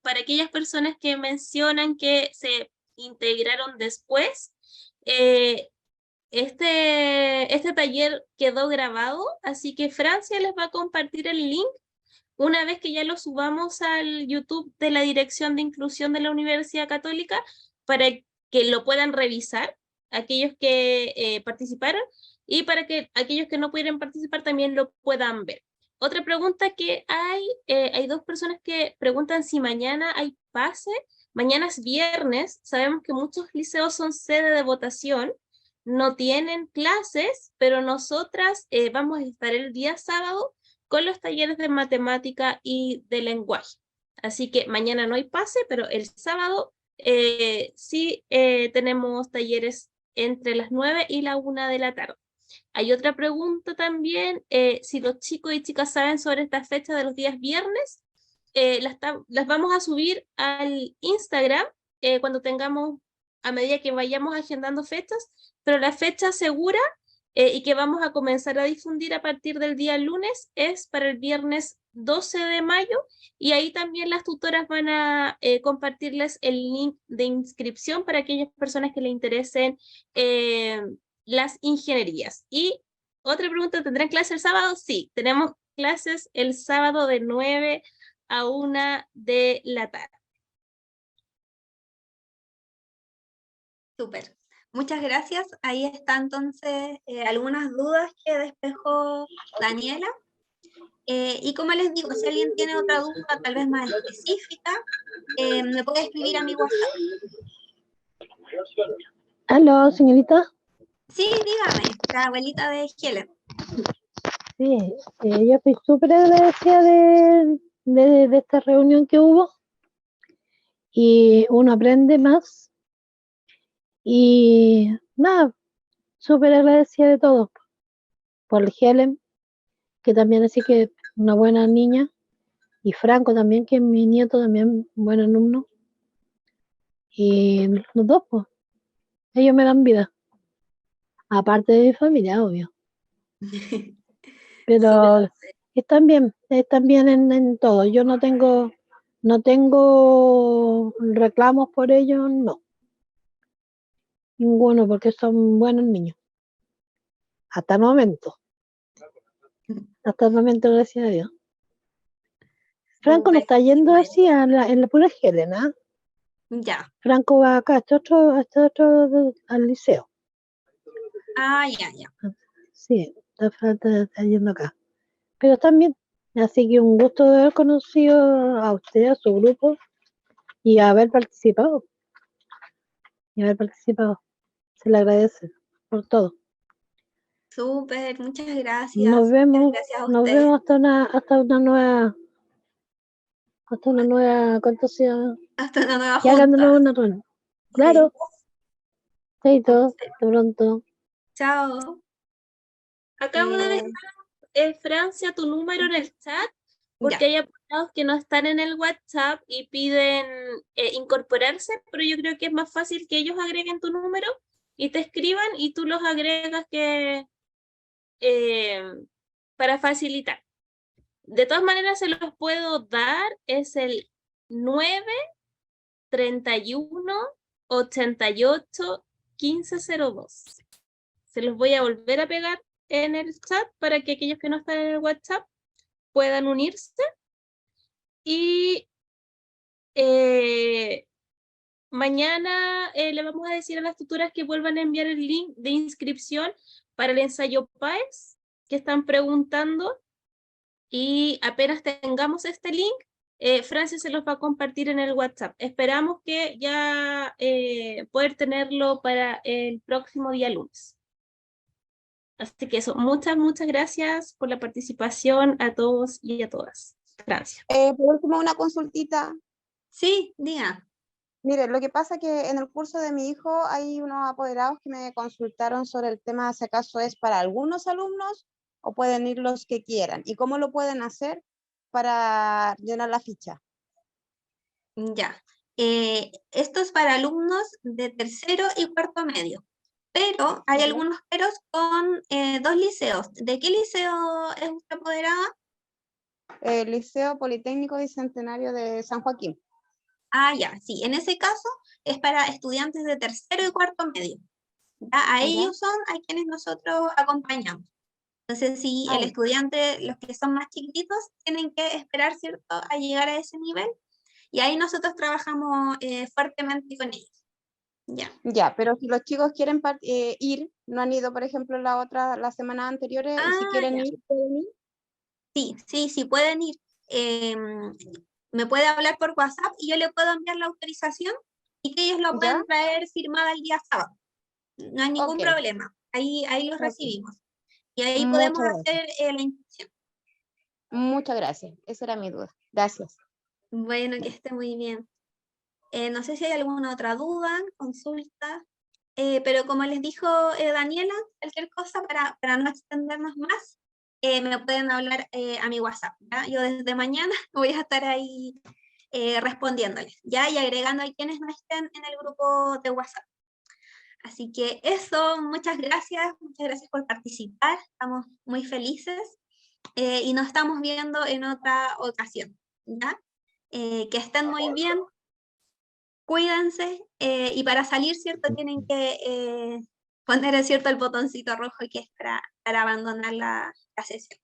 Para aquellas personas que mencionan que se integraron después, este taller quedó grabado, así que Francia les va a compartir el link una vez que ya lo subamos al YouTube de la Dirección de Inclusión de la Universidad Católica, para que lo puedan revisar aquellos que participaron, y para que aquellos que no pudieron participar también lo puedan ver. Otra pregunta que hay dos personas que preguntan si mañana hay pase. Mañana es viernes, sabemos que muchos liceos son sede de votación, no tienen clases, pero nosotras vamos a estar el día sábado con los talleres de matemática y de lenguaje. Así que mañana no hay pase, pero el sábado sí tenemos talleres entre las 9 y la 1 de la tarde. Hay otra pregunta también, si los chicos y chicas saben sobre esta fecha de los días viernes. Las vamos a subir al Instagram cuando tengamos, a medida que vayamos agendando fechas, pero la fecha segura y que vamos a comenzar a difundir a partir del día lunes es para el viernes 12 de mayo, y ahí también las tutoras van a compartirles el link de inscripción para aquellas personas que les interesen las ingenierías. Y otra pregunta, ¿tendrán clase el sábado? Sí, tenemos clases el sábado de 9 a 1 de la tarde. Súper. Muchas gracias. Ahí están entonces algunas dudas que despejó Daniela. Y como les digo, si alguien tiene otra duda tal vez más específica, me puede escribir a mi WhatsApp. Aló, señorita. Sí, dígame, la abuelita de Helen. Sí, yo estoy súper agradecida de esta reunión que hubo, y uno aprende más, y nada, súper agradecida de todo, por Helen, que también así que una buena niña, y Franco también, que es mi nieto, también buen alumno, y los dos, pues, ellos me dan vida, aparte de mi familia, obvio. Pero están bien en todo. Yo no tengo reclamos por ellos, no. Ninguno, porque son buenos niños. Hasta el momento. Gracias a Dios. Franco no está yendo así en la pura Helena. Ya. Franco va acá, al liceo. Ah, ya, ya. Sí, está yendo acá. Pero están bien. Así que un gusto de haber conocido a usted, a su grupo, y haber participado. Se le agradece por todo. Súper, muchas gracias. Nos Muchas vemos, gracias a nos ustedes. vemos hasta una nueva, ¿cuánto se llama? Hasta una nueva Que hagan de junta. nuevo una reunión. Claro. Chaito, hasta pronto. Chao. Acabo de Eh, dejar, Francia, tu número en el chat, porque ya. hay apoderados que no están en el WhatsApp y piden incorporarse, pero yo creo que es más fácil que ellos agreguen tu número y te escriban y tú los agregas para facilitar. De todas maneras, se los puedo dar, es el 9 31 88 1502. Se los voy a volver a pegar en el chat para que aquellos que no están en el WhatsApp puedan unirse. Y mañana le vamos a decir a las tutoras que vuelvan a enviar el link de inscripción para el ensayo PAES que están preguntando. Y apenas tengamos este link, Francia se los va a compartir en el WhatsApp. Esperamos que ya poder tenerlo para el próximo día lunes. Así que eso, muchas gracias por la participación a todos y a todas. Gracias. Por último, una consultita. Sí, diga. Mire, lo que pasa es que en el curso de mi hijo hay unos apoderados que me consultaron sobre el tema, si acaso es para algunos alumnos o pueden ir los que quieran. ¿Y cómo lo pueden hacer para llenar la ficha? Ya. Esto es para alumnos de tercero y cuarto medio. Pero hay algunos peros con 2 liceos. ¿De qué liceo es usted apoderada? El Liceo Politécnico Bicentenario de San Joaquín. Ah, ya, sí. En ese caso es para estudiantes de tercero y cuarto medio. ¿Ya? A ellos son a quienes nosotros acompañamos. Entonces, si el estudiante, los que son más chiquititos, tienen que esperar, ¿cierto?, a llegar a ese nivel. Y ahí nosotros trabajamos fuertemente con ellos. Ya. Ya, pero si los chicos quieren ir, no han ido, por ejemplo, las semanas anteriores, y si quieren ir, ¿pueden ir? Sí, pueden ir. Me puede hablar por WhatsApp y yo le puedo enviar la autorización y que ellos lo puedan traer firmada el día sábado. No hay ningún problema. Ahí los recibimos. Y ahí podemos hacer la inscripción. Muchas gracias. Esa era mi duda. Gracias. Bueno, que esté muy bien. No sé si hay alguna otra duda, consulta, pero como les dijo Daniela, cualquier cosa para no extendernos más, me pueden hablar a mi WhatsApp, ¿ya? Yo desde mañana voy a estar ahí respondiéndoles, ¿ya? Y agregando a quienes no estén en el grupo de WhatsApp. Así que eso, muchas gracias por participar, estamos muy felices y nos estamos viendo en otra ocasión, ¿ya? Que estén muy bien. Cuídense y para salir, ¿cierto? Tienen que poner, ¿cierto?, el botoncito rojo que es para abandonar la sesión.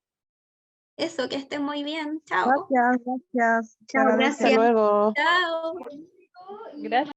Eso, que estén muy bien. Chao. Gracias. Chao, Gracias. gracias. Hasta luego. Chao. Gracias.